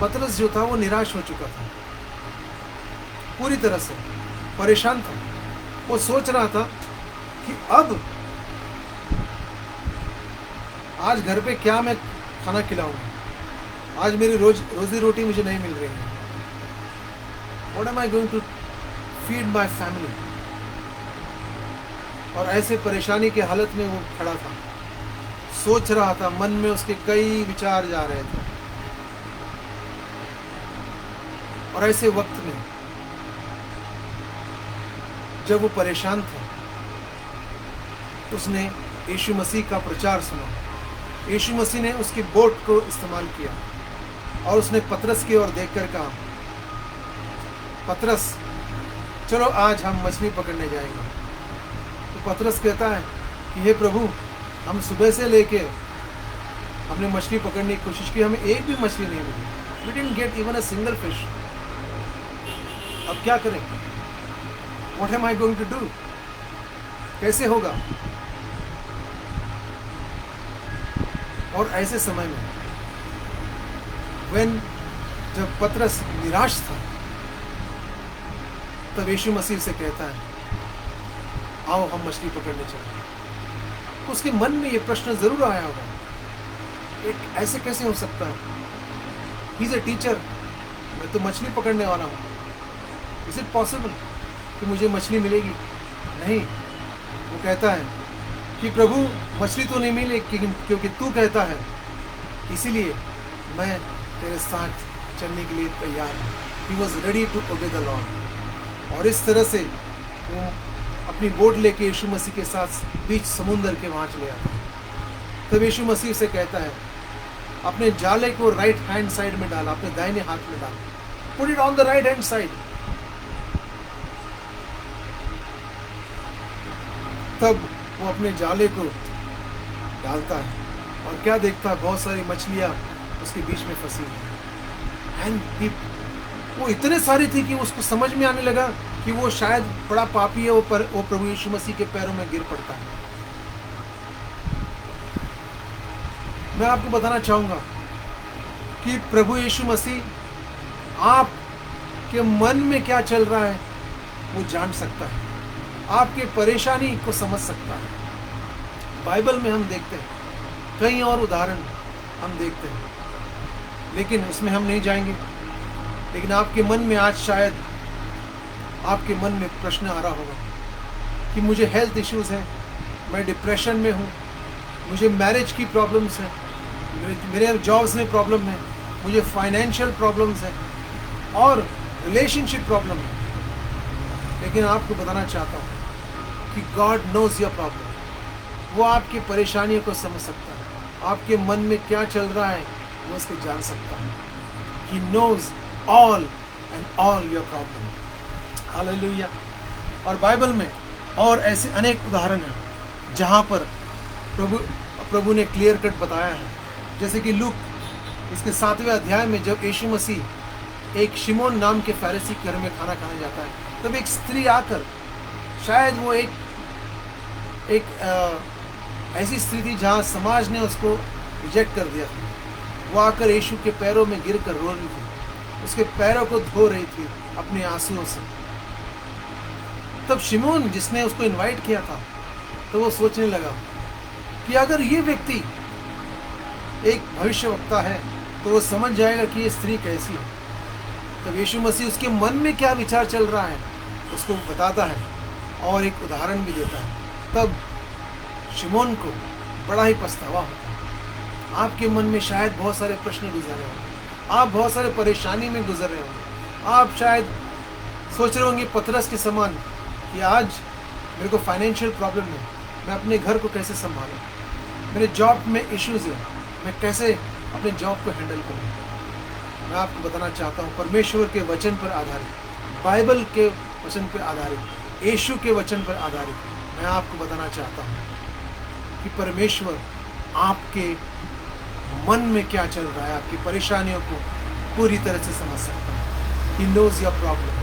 [SPEAKER 1] पतरस जो था वो निराश हो चुका था, पूरी तरह से परेशान था। वो सोच रहा था कि अब आज घर पे क्या मैं खाना खिलाऊंगा, आज मेरी रोजी रोटी मुझे नहीं मिल रही है। What am I going to feed my family. और ऐसे परेशानी की हालत में वो खड़ा था, सोच रहा था, मन में उसके कई विचार जा रहे थे। और ऐसे वक्त में जब वो परेशान था, उसने यीशु मसीह का प्रचार सुना। यीशु मसीह ने उसकी बोट को इस्तेमाल किया और उसने पतरस की ओर देखकर कहा, पतरस चलो आज हम मछली पकड़ने जाएंगे। तो पतरस कहता है कि हे प्रभु, हम सुबह से लेके हमने मछली पकड़ने की कोशिश की, हमें एक भी मछली नहीं मिली। We didn't get even a single fish. अब क्या करें? What am I going to do? कैसे होगा? और ऐसे समय में जब पतरस निराश था, तब यीशु मसीह से कहता है, आओ हम मछली पकड़ने चलें। तो उसके मन में ये प्रश्न जरूर आया होगा, एक ऐसे कैसे हो सकता है? ही इज ए टीचर, मैं तो मछली पकड़ने वाला हूँ, इज इट पॉसिबल कि मुझे मछली मिलेगी? नहीं। वो कहता है कि प्रभु मछली तो नहीं मिली, क्योंकि तू कहता है, इसीलिए मैं तेरे साथ चलने के लिए तैयार हूँ। He was ready to obey the Lord. और इस तरह से वो अपनी बोट लेके यीशु मसीह के साथ बीच समुंदर के वहाँ चले आता है। तब यीशु मसीह से कहता है, अपने जाले को राइट हैंड साइड में डाला, अपने दाहिने हाथ में डाला, put it on the right hand side. तब वो अपने जाले को डालता है और क्या देखता है, बहुत सारी मछलियां उसके बीच में फंसी हैं। एंड वो इतने सारी थी कि उसको समझ में आने लगा कि वो शायद बड़ा पापी है, वो प्रभु यीशु मसीह के पैरों में गिर पड़ता है। मैं आपको बताना चाहूंगा कि प्रभु यीशु मसीह आपके मन में क्या चल रहा है वो जान सकता है, आपके परेशानी को समझ सकता है। बाइबल में हम देखते हैं कई और उदाहरण हम देखते हैं, लेकिन उसमें हम नहीं जाएंगे। लेकिन आपके मन में आज शायद आपके मन में प्रश्न आ रहा होगा कि मुझे हेल्थ इश्यूज हैं, मैं डिप्रेशन में हूँ, मुझे मैरिज की प्रॉब्लम्स हैं, मेरे जॉब्स में प्रॉब्लम है, मुझे फाइनेंशियल प्रॉब्लम्स है और रिलेशनशिप प्रॉब्लम है। लेकिन आपको बताना चाहता हूँ कि गॉड नोज योर प्रॉब्लम। वो आपकी परेशानियों को समझ सकता है, आपके मन में क्या चल रहा है वो उसको जान सकता है। He knows all and all your problem. Hallelujah. और बाइबल में और ऐसे अनेक उदाहरण हैं जहाँ पर प्रभु ने क्लियर कट बताया है। जैसे कि लूक इसके 7वें अध्याय में जब यीशु मसीह एक शिमोन नाम के फरीसी के घर में खाना खाने जाता है, तब एक स्त्री आकर, शायद वो एक ऐसी स्त्री थी जहाँ समाज ने उसको रिजेक्ट कर दिया था, वो आकर यीशु के पैरों में गिर कर रो रही थी, उसके पैरों को धो रही थी अपने आंसुओं से। तब शिमोन जिसने उसको इनवाइट किया था, तो वो सोचने लगा कि अगर ये व्यक्ति एक भविष्यवक्ता है तो वो समझ जाएगा कि ये स्त्री कैसी है। तब यीशु मसीह उसके मन में क्या विचार चल रहा है उसको बताता है और एक उदाहरण भी देता है। तब शिमोन को बड़ा ही पछतावा होता है। आपके मन में शायद बहुत सारे प्रश्न गुजर रहे होंगे, आप बहुत सारे परेशानी में गुजर रहे होंगे। आप शायद सोच रहे होंगे पतरस के समान कि आज मेरे को फाइनेंशियल प्रॉब्लम है, मैं अपने घर को कैसे संभालूं, मेरे जॉब में इश्यूज है, मैं कैसे अपने जॉब को हैंडल करूं। मैं आपको बताना चाहता हूं, परमेश्वर के वचन पर आधारित, बाइबल के वचन पर आधारित, यीशु के वचन पर आधारित, मैं आपको बताना चाहता हूं कि परमेश्वर आपके मन में क्या चल रहा है, आपकी परेशानियों को पूरी तरह से समझ सकता है। He knows your problem.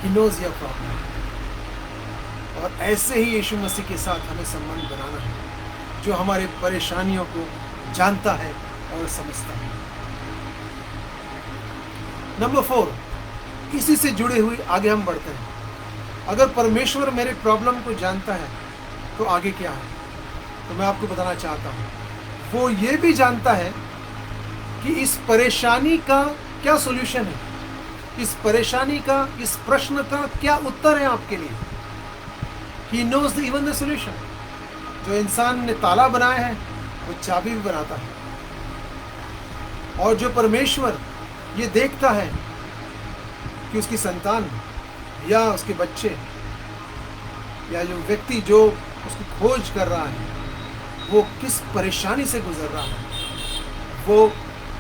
[SPEAKER 1] He knows your problem. और ऐसे ही यीशु मसीह के साथ हमें संबंध बनाना है, जो हमारे परेशानियों को जानता है और समझता है। नंबर 4, इसी से जुड़े हुए आगे हम बढ़ते हैं। अगर परमेश्वर मेरे प्रॉब्लम को जानता है तो आगे क्या है? तो मैं आपको बताना चाहता हूँ, वो ये भी जानता है कि इस परेशानी का क्या सॉल्यूशन है, इस परेशानी का, इस प्रश्न का क्या उत्तर है आपके लिए। He knows even the solution. जो इंसान ने ताला बनाया है वो चाबी भी बनाता है। और जो परमेश्वर ये देखता है कि उसकी संतान या उसके बच्चे या जो व्यक्ति जो उसकी खोज कर रहा है वो किस परेशानी से गुजर रहा है, वो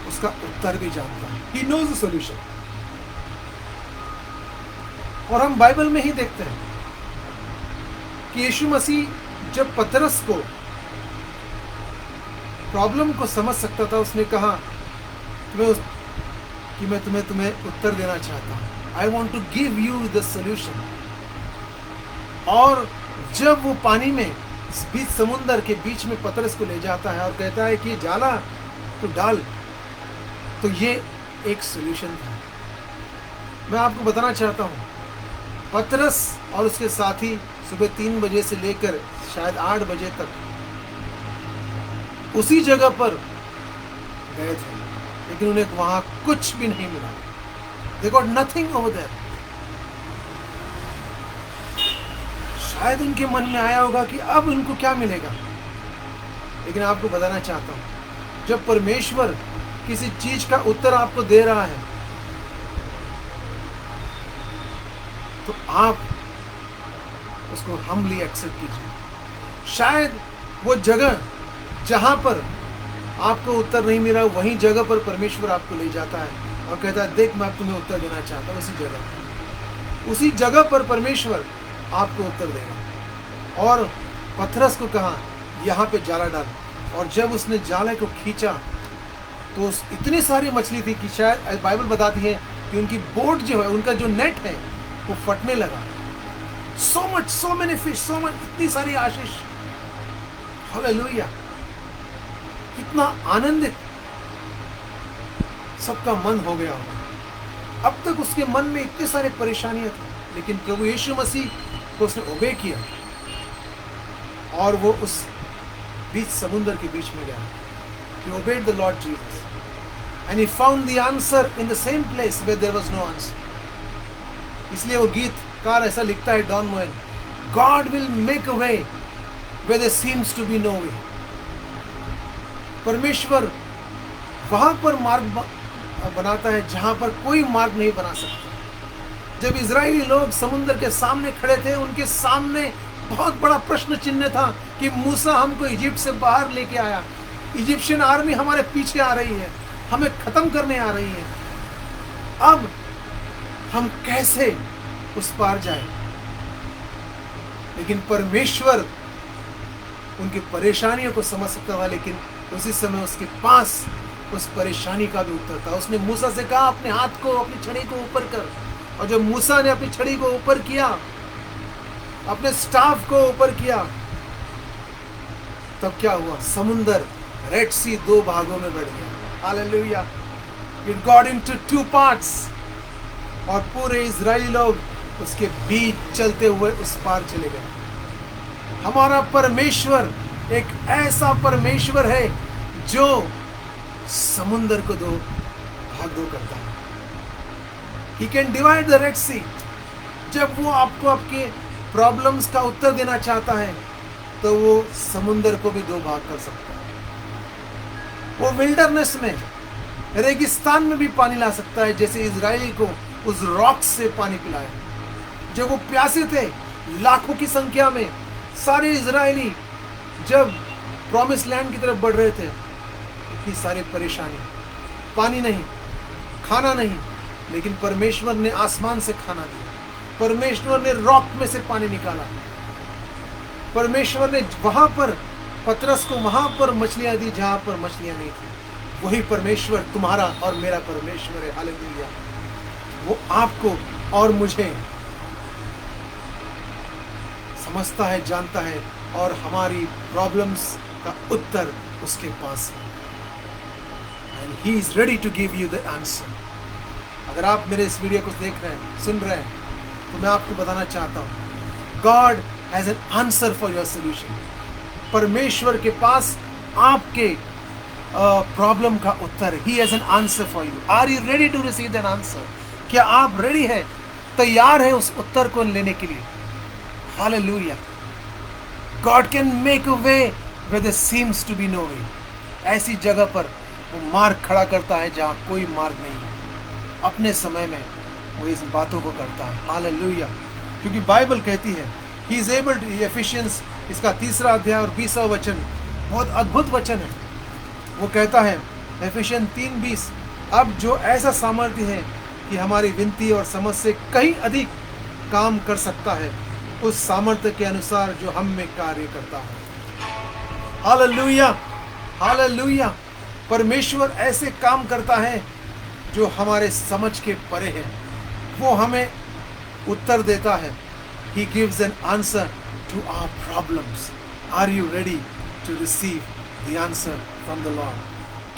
[SPEAKER 1] उसका उत्तर भी जानता है। He knows the solution. और हम बाइबल में ही देखते हैं कि यीशु मसीह जब पतरस को प्रॉब्लम को समझ सकता था, उसने कहा कि मैं तुम्हें उत्तर देना चाहता हूँ। I want to give you the solution. और जब वो पानी में बीच समुंदर के बीच में पतरस को ले जाता है और कहता है कि जाला तो डाल, तो ये एक सॉल्यूशन था। मैं आपको बताना चाहता हूँ, पतरस और उसके साथी सुबह 3 बजे से लेकर शायद 8 बजे तक उसी जगह पर गए थे, लेकिन उन्हें वहां कुछ भी नहीं मिला। They got nothing over there. शायद उनके मन में आया होगा कि अब उनको क्या मिलेगा, लेकिन आपको बताना चाहता हूं, जब परमेश्वर किसी चीज का उत्तर आपको दे रहा है तो आप उसको हम्बली एक्सेप्ट कीजिए। शायद वो जगह जहां पर आपको उत्तर नहीं मिला, वहीं जगह पर परमेश्वर आपको ले जाता है और कहता है देख मैं तुम्हें उत्तर देना चाहता हूँ। उसी जगह पर परमेश्वर आपको उत्तर देगा। और पतरस को कहा यहाँ पे जाला डाल, और जब उसने जाले को खींचा तो इतनी सारी मछली थी कि शायद बाइबल बताती है कि उनकी बोट जो है, उनका जो नेट है वो फटने लगा। so many fish, इतनी सारी आशीष। हालेलुया। कितना आनंदित सबका मन हो गया होगा। अब तक उसके मन में इतनी सारी परेशानियां थी, लेकिन प्रभु यीशु मसीह को उसने ओबे किया और वो उस बीच समुद्र के बीच में गया। He obeyed the Lord Jesus and he found the answer in the same place where there was no answer. इसलिए वो गीतकार ऐसा लिखता है, don मोएन, God will make a way where there seems to be no way. परमेश्वर वहां पर मार्ग बनाता है जहां पर कोई मार्ग नहीं बना सकता। जब इजरायली लोग समुद्र के सामने खड़े थे, उनके सामने बहुत बड़ा प्रश्न चिन्ह था कि मूसा हमको इजिप्ट से बाहर लेके आया, इजिप्शियन आर्मी हमारे पीछे आ रही है, हमें खत्म करने आ रही है, अब हम कैसे उस पार जाए। लेकिन परमेश्वर उनकी परेशानियों को समझ सकता था, लेकिन उसी समय उसके पास उस परेशानी का भी उत्तर था। उसने मूसा से कहा अपने हाथ को, अपनी छड़ी को ऊपर कर, और जब मूसा ने अपनी छड़ी को ऊपर किया, अपने स्टाफ को ऊपर किया, तब क्या हुआ? समुंदर, रेड सी, दो भागों में बढ़ गया। Hallelujah. It got into two parts, और पूरे इजरायली लोग उसके बीच चलते हुए उस पार चले गए। हमारा परमेश्वर एक ऐसा परमेश्वर है जो समुंदर को दो भाग दो करता है। He can divide the Red Sea। जब वो आपको आपके प्रॉब्लम्स का उत्तर देना चाहता है तो वो समुंदर को भी दो भाग कर सकता है। वो विल्डरनेस में, रेगिस्तान में भी पानी ला सकता है, जैसे इजराइली को उस रॉक से पानी पिलाया। जब वो प्यासे थे लाखों की संख्या में, सारे इजरायली जब प्रॉमिस लैंड की तरफ बढ़ रहे थे, इतनी सारी परेशानी, पानी नहीं, खाना नहीं, लेकिन परमेश्वर ने आसमान से खाना दिया, परमेश्वर ने रॉक में से पानी निकाला, परमेश्वर ने वहां पर पतरस को वहां पर मछलियां दी जहां पर मछलियां नहीं थी। वही परमेश्वर तुम्हारा और मेरा परमेश्वर है। हालेलुया। वो आपको और मुझे समझता है, जानता है, और हमारी प्रॉब्लम्स का उत्तर उसके पास है। And he is ready to give you the answer। अगर आप मेरे इस वीडियो को देख रहे हैं, सुन रहे हैं, तो मैं आपको बताना चाहता हूँ, God has an answer for your solution। परमेश्वर के पास आपके प्रॉब्लम का उत्तर है। He has an answer for you। Are you ready to receive that answer? क्या आप रेडी हैं, तैयार हैं उस उत्तर को लेने के लिए? Hallelujah. God can make a way where there seems to be no way। ऐसी जगह पर वो मार्ग खड़ा करता है जहाँ कोई मार्ग नहीं है। अपने समय में वो इस बातों को करता है। हालेलुया। क्योंकि बाइबल कहती है He is able to, efficiency इसका 3 अध्याय और 20वां वचन बहुत अद्भुत वचन है। वो कहता है एफिशियंस 3:20, अब जो ऐसा सामर्थ्य है कि हमारी विनती और समझ से कहीं अधिक काम कर सकता है, उस सामर्थ्य के अनुसार जो हम में कार्य करता है। Hallelujah, hallelujah. परमेश्वर ऐसे काम करता है जो हमारे समझ के परे है। वो हमें उत्तर देता है। He gives an answer to our problems। Are you ready to receive the answer from the Lord?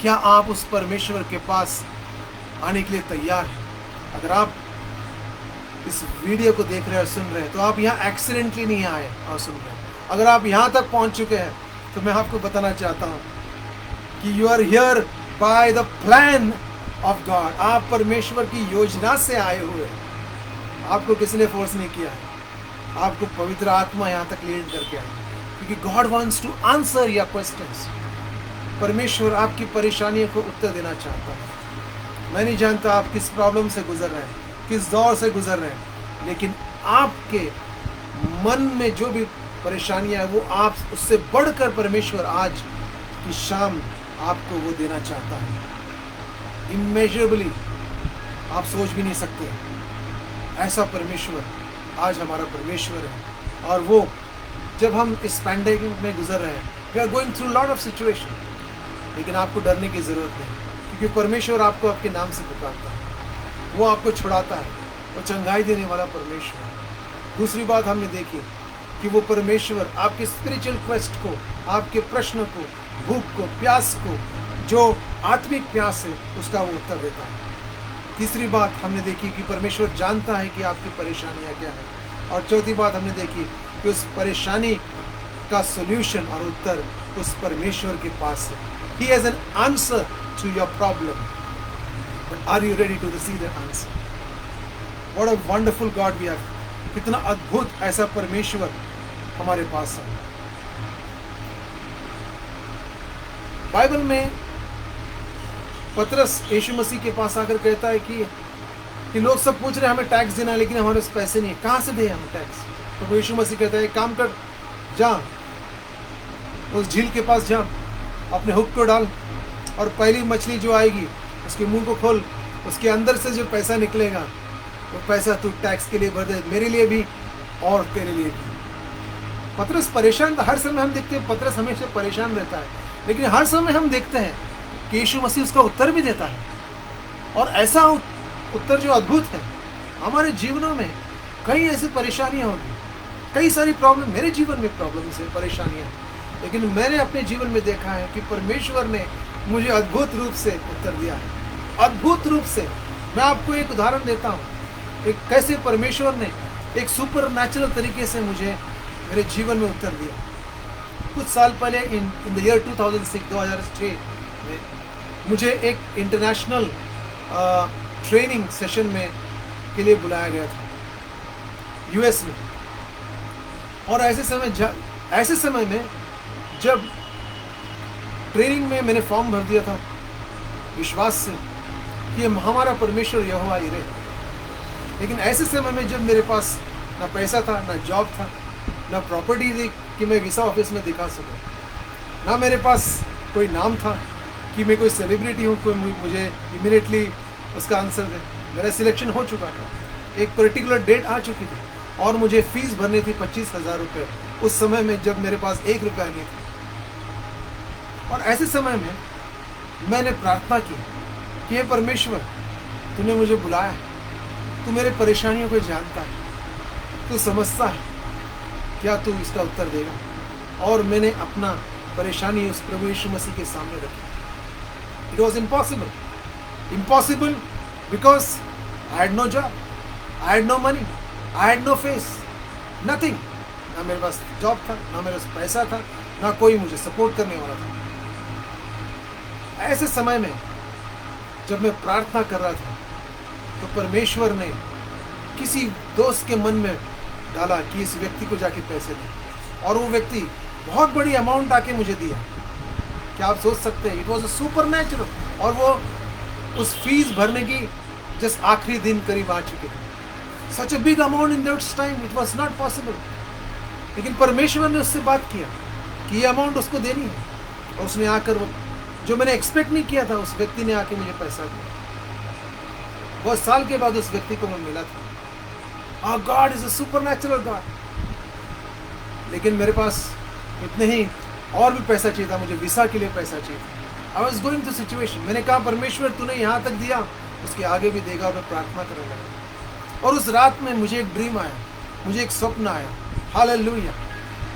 [SPEAKER 1] क्या आप उस परमेश्वर के पास आने के लिए तैयार हैं? अगर आप इस वीडियो को देख रहे हैं और सुन रहे हैं, तो आप यहाँ एक्सीडेंटली नहीं आए और सुन रहे हैं। अगर आप यहाँ तक पहुँच चुके हैं, तो मैं आपको बताना चाहता हूँ कि you are here by the plan of God. आप परमेश्वर की योजना से आए हुए हैं। आपको किसी ने फोर्स नहीं किया है, आपको पवित्र आत्मा यहाँ तक लीड करके आई, क्योंकि God wants to answer your questions. परमेश्वर आपकी परेशानियों को उत्तर देना चाहता है। मैं नहीं जानता आप किस प्रॉब्लम से गुजर रहे हैं, किस दौर से गुजर रहे हैं, लेकिन आपके मन में जो भी परेशानियां हैं, वो आप उससे बढ़कर परमेश्वर आज की शाम आपको वो देना चाहता है। इमेजरेबली आप सोच भी नहीं सकते, ऐसा परमेश्वर आज हमारा परमेश्वर है। और वो जब हम इस पैंडेमिक में गुजर रहे हैं, we are going through lot of situation, लेकिन आपको डरने की ज़रूरत नहीं, क्योंकि परमेश्वर आपको आपके नाम से पुकारता है, वो आपको छुड़ाता है, वो चंगाई देने वाला परमेश्वर है। दूसरी बात हमने देखी कि वो परमेश्वर आपके स्पिरिचुअल क्वेस्ट को, आपके प्रश्न को, भूख को, प्यास को, जो आत्मिक प्यास है, उसका वो उत्तर देता है। तीसरी बात हमने देखी कि परमेश्वर जानता है कि आपकी परेशानियाँ क्या है। और चौथी बात हमने देखी कि उस परेशानी का सोल्यूशन और उत्तर उस परमेश्वर के पास है। He has an answer to your problem. But are you ready to receive the answer? What a wonderful God we have कितना अद्भुत ऐसा परमेश्वर हमारे पास है। बाइबल में पतरस यीशु मसीह के पास आकर कहता है कि लोग सब पूछ रहे हैं हमें टैक्स देना है, लेकिन हमारे पास पैसे नहीं है, कहाँ से दें हम टैक्स? तो यीशु मसीह कहता है एक काम कर, जा उस झील के पास जा, अपने हुक को डाल और पहली मछली जो आएगी उसके मुंह को खोल, उसके अंदर से जो पैसा निकलेगा वो पैसा तू टैक्स के लिए भर दे, मेरे लिए भी और तेरे लिए भी। पतरस परेशान था। हर समय हम देखते हैं पतरस हमेशा परेशान रहता है, लेकिन हर समय हम देखते हैं कि यीशु मसीह उसका उत्तर भी देता है, और ऐसा उत्तर जो अद्भुत है। हमारे जीवनों में कई ऐसी परेशानियां होगी, कई सारी प्रॉब्लम, मेरे जीवन में प्रॉब्लम्स है, परेशानियां, लेकिन मैंने अपने जीवन में देखा है कि परमेश्वर ने मुझे अद्भुत रूप से उत्तर दिया है, अद्भुत रूप से। मैं आपको एक उदाहरण देता हूँ, एक कैसे परमेश्वर ने एक सुपर नेचुरल तरीके से मुझे मेरे जीवन में उत्तर दिया। कुछ साल पहले इन द ईयर 2006 में मुझे एक इंटरनेशनल ट्रेनिंग सेशन में के लिए बुलाया गया था यूएस में। और ऐसे समय में जब ट्रेनिंग में मैंने फॉर्म भर दिया था विश्वास से कि हमारा परमेश्वर यहोवा यिरे, लेकिन ऐसे समय में जब मेरे पास ना पैसा था, ना जॉब था, ना प्रॉपर्टी थी कि मैं वीसा ऑफिस में दिखा सकूं, ना मेरे पास कोई नाम था कि मैं कोई सेलिब्रिटी हूँ, कोई मुझे इमीडिएटली उसका आंसर दे। मेरा सिलेक्शन हो चुका था, एक पर्टिकुलर डेट आ चुकी थी और मुझे फीस भरनी थी 25,000 रुपये उस समय में जब मेरे पास 1 रुपया नहीं था। और ऐसे समय में मैंने प्रार्थना की कि हे परमेश्वर, तूने मुझे बुलाया है, तू मेरे परेशानियों को जानता है, तू समझता है, क्या तू इसका उत्तर देगा? और मैंने अपना परेशानी उस प्रभु यीशु मसीह के सामने रखी। It was impossible because I had no job, I had no money, I had no face, nothing. ना मेरे पास जॉब था, ना मेरे पास पैसा था, ना कोई मुझे सपोर्ट करने वाला था। ऐसे समय में जब मैं प्रार्थना कर रहा था तो परमेश्वर ने किसी दोस्त के मन में डाला कि इस व्यक्ति को जाके पैसे दे, और वो व्यक्ति बहुत बड़ी अमाउंट आके मुझे दिया। क्या आप सोच सकते हैं? It was a super natural. और वो उस फीस भरने की जस्ट आखिरी दिन करीब आ चुके थे। Such a big amount in that time, it was not possible. लेकिन परमेश्वर ने उससे बात किया कि ये अमाउंट उसको देनी है, और उसने आकर वो जो मैंने एक्सपेक्ट नहीं किया था, उस व्यक्ति ने आके मुझे पैसा दिया। बहुत साल के बाद उस व्यक्ति को मैं मिला था। Our God is a supernatural God। लेकिन मेरे पास इतने ही और भी पैसा चाहिए था, मुझे वीसा के लिए पैसा चाहिए था। I was going through situation। मैंने कहा परमेश्वर तूने यहाँ तक दिया, उसके आगे भी देगा, और मैं प्रार्थना करने लगा। और उस रात में मुझे एक ड्रीम आया, मुझे एक स्वप्न आया, हालेलुया।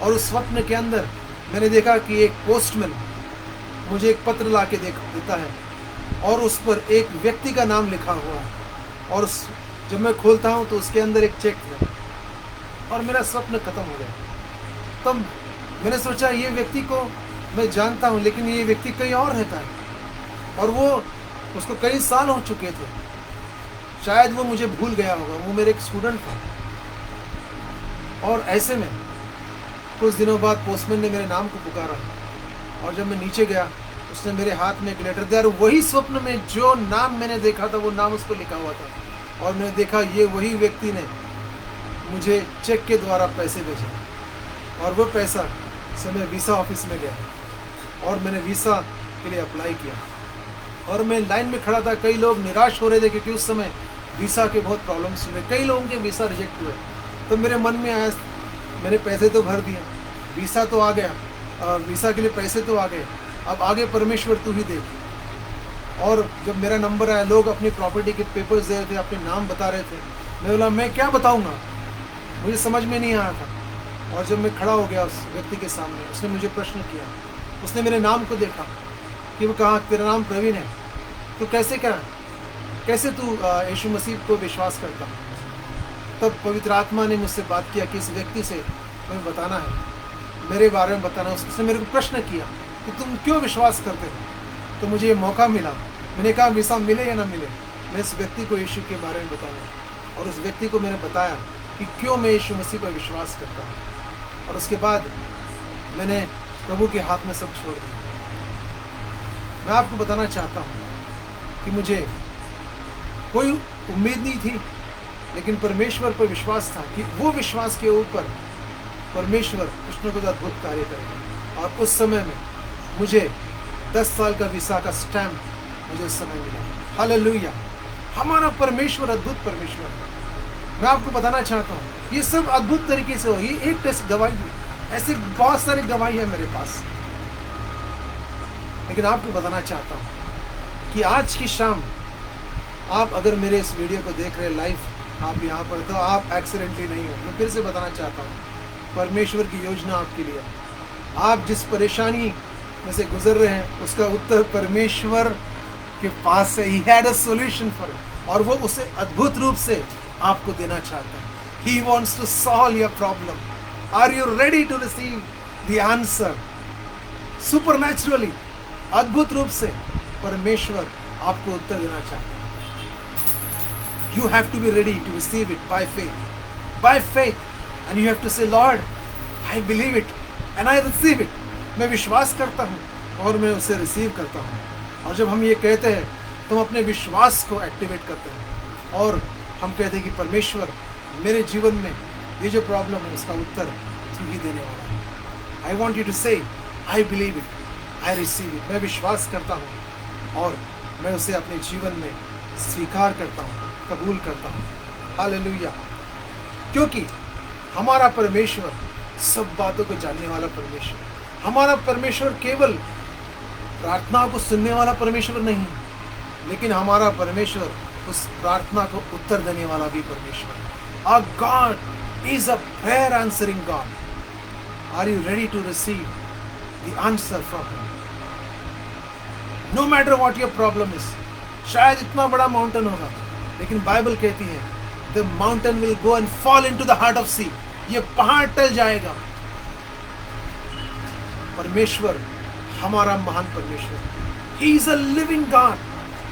[SPEAKER 1] और उस स्वप्न के अंदर मैंने देखा कि एक पोस्टमैन मुझे एक पत्र ला के देता है, और उस पर एक व्यक्ति का नाम लिखा हुआ है, और जब मैं खोलता हूँ तो उसके अंदर एक चेक है, और मेरा स्वप्न खत्म हो गया। तब मैंने सोचा ये व्यक्ति को मैं जानता हूँ, लेकिन ये व्यक्ति कहीं और रहता है, और वो उसको कई साल हो चुके थे, शायद वो मुझे भूल गया होगा। वो मेरे एक स्टूडेंट था। और ऐसे में कुछ दिनों बाद पोस्टमैन ने मेरे नाम को पुकारा, और जब मैं नीचे गया उसने मेरे हाथ में एक लेटर दिया, और वही स्वप्न में जो नाम मैंने देखा था वो नाम उस पर लिखा हुआ था। और मैंने देखा ये वही व्यक्ति ने मुझे चेक के द्वारा पैसे भेजे, और वो पैसा से मैं वीसा ऑफिस में गया और मैंने वीसा के लिए अप्लाई किया। और मैं लाइन में खड़ा था, कई लोग निराश हो रहे थे क्योंकि उस समय वीसा के बहुत प्रॉब्लम्स हुए, कई लोगों के वीसा रिजेक्ट हुए। तो मेरे मन में आया, मैंने पैसे तो भर दिए, वीसा तो आ गया, वीसा के लिए पैसे तो आ गए, अब आगे परमेश्वर तू ही देख। और जब मेरा नंबर आया, लोग अपनी प्रॉपर्टी के पेपर्स दे रहे थे, अपने नाम बता रहे थे। मैं बोला मैं क्या बताऊंगा, मुझे समझ में नहीं आया था। और जब मैं खड़ा हो गया उस व्यक्ति के सामने, उसने मुझे प्रश्न किया, उसने मेरे नाम को देखा कि वो कहा तेरा नाम प्रवीण है, तो कैसे तू यीशु मसीह को विश्वास करता? तब पवित्र आत्मा ने मुझसे बात किया कि इस व्यक्ति से तुम्हें बताना है, मेरे बारे में बताना। उसने मेरे को प्रश्न किया कि तुम क्यों विश्वास करते हो? तो मुझे ये मौका मिला, मैंने कहा वीसा मिले या ना मिले, मैं इस व्यक्ति को यीशु के बारे में बताऊंगा। और उस व्यक्ति को मैंने बताया कि क्यों मैं यीशु मसीह पर विश्वास करता हूँ। और उसके बाद मैंने प्रभु के हाथ में सब छोड़ दिया। मैं आपको बताना चाहता हूँ कि मुझे कोई उम्मीद नहीं थी, लेकिन परमेश्वर पर विश्वास था कि वो विश्वास के ऊपर परमेश्वर कुछ न कुछ अद्भुत कार्य करेगा। और उस समय में मुझे 10 साल का वीसा का स्टैम्प मुझे उस समय मिला। हालेलुया! हमारा परमेश्वर अद्भुत परमेश्वर है। मैं आपको बताना चाहता हूँ ये सब अद्भुत तरीके से हो। ये एक टेस्ट गवाही है, ऐसे बहुत सारे गवाही है मेरे पास। लेकिन आपको बताना चाहता हूँ कि आज की शाम आप अगर मेरे इस वीडियो को देख रहे लाइव, आप यहाँ पर, तो आप एक्सीडेंटली नहीं हो। मैं फिर से बताना चाहता हूँ परमेश्वर की योजना आपके लिए। आप जिस परेशानी में से गुजर रहे हैं उसका उत्तर परमेश्वर के पास है। He had a solution for it, और वो उसे अद्भुत रूप से आपको देना चाहता है। He wants to solve your problem. Are you ready to receive the answer? Supernaturally, अद्भुत रूप से परमेश्वर आपको उत्तर देना चाहता है। You have to be ready to receive it by faith. By faith. And you have to say, Lord, I believe it and I receive it. मैं विश्वास करता हूँ और मैं उसे रिसीव करता हूँ। और जब हम ये कहते हैं तो हम अपने विश्वास को एक्टिवेट करते हैं और हम कहते हैं कि परमेश्वर मेरे जीवन में ये जो प्रॉब्लम है उसका उत्तर तू ही देने वाला है। आई वॉन्ट यू टू से I believe it, I receive it. मैं विश्वास करता हूँ और मैं उसे अपने जीवन में स्वीकार करता हूँ, कबूल करता हूँ। हालेलुया! क्योंकि हमारा परमेश्वर सब बातों को जानने वाला परमेश्वर, हमारा परमेश्वर केवल प्रार्थना को सुनने वाला परमेश्वर नहीं, लेकिन हमारा परमेश्वर उस प्रार्थना को उत्तर देने वाला भी परमेश्वर है। Our God is a prayer answering God. Are you ready to receive the answer from Him? No matter what your problem is. शायद इतना बड़ा माउंटेन होगा, लेकिन बाइबल कहती है the mountain will go and fall into the heart of sea. ये पहाड़ टल जाएगा। परमेश्वर हमारा महान परमेश्वर, He is a living God.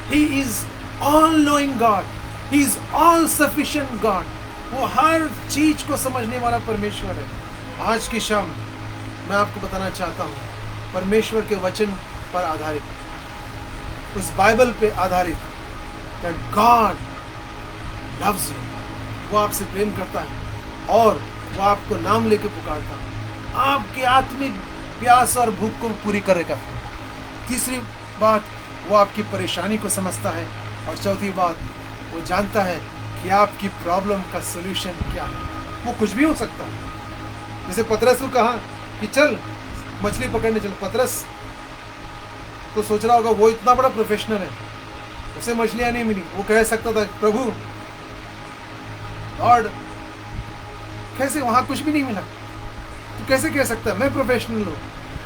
[SPEAKER 1] He is all knowing God. He is all sufficient God. वो हर चीज को समझने वाला परमेश्वर है। आज की शाम मैं आपको बताना चाहता हूँ परमेश्वर के वचन पर आधारित, उस बाइबल पे आधारित, that God loves you. वो आपसे प्रेम करता है और वो आपको नाम लेके पुकारता है, आपकी आत्मिक प्यास और भूख को पूरी करेगा। तीसरी बात, वो आपकी परेशानी को समझता है। और चौथी बात, वो जानता है कि आपकी प्रॉब्लम का सलूशन क्या है। वो कुछ भी हो सकता है। जैसे पतरस को कहा कि चल मछली पकड़ने चल। पतरस तो सोच रहा होगा वो इतना बड़ा प्रोफेशनल है, उसे मछलियां नहीं मिली। वो कह सकता था प्रभु लॉर्ड कैसे, वहां कुछ भी नहीं मिला, तू कैसे कह सकता है मैं प्रोफेशनल हूँ,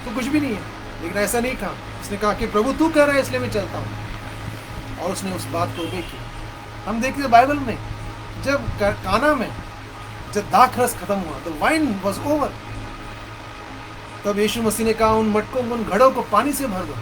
[SPEAKER 1] तो कुछ भी नहीं है। लेकिन ऐसा नहीं कहा, उसने कहा कि प्रभु तू कह रहा है इसलिए मैं चलता हूँ, और उसने उस बात को ओबे किया। हम देखते हैं बाइबल में जब काना में जब दाख रस खत्म हुआ, द वाइन वाज ओवर, तब यीशु मसीह ने कहा उन मटकों, उन घड़ों को पानी से भर दो।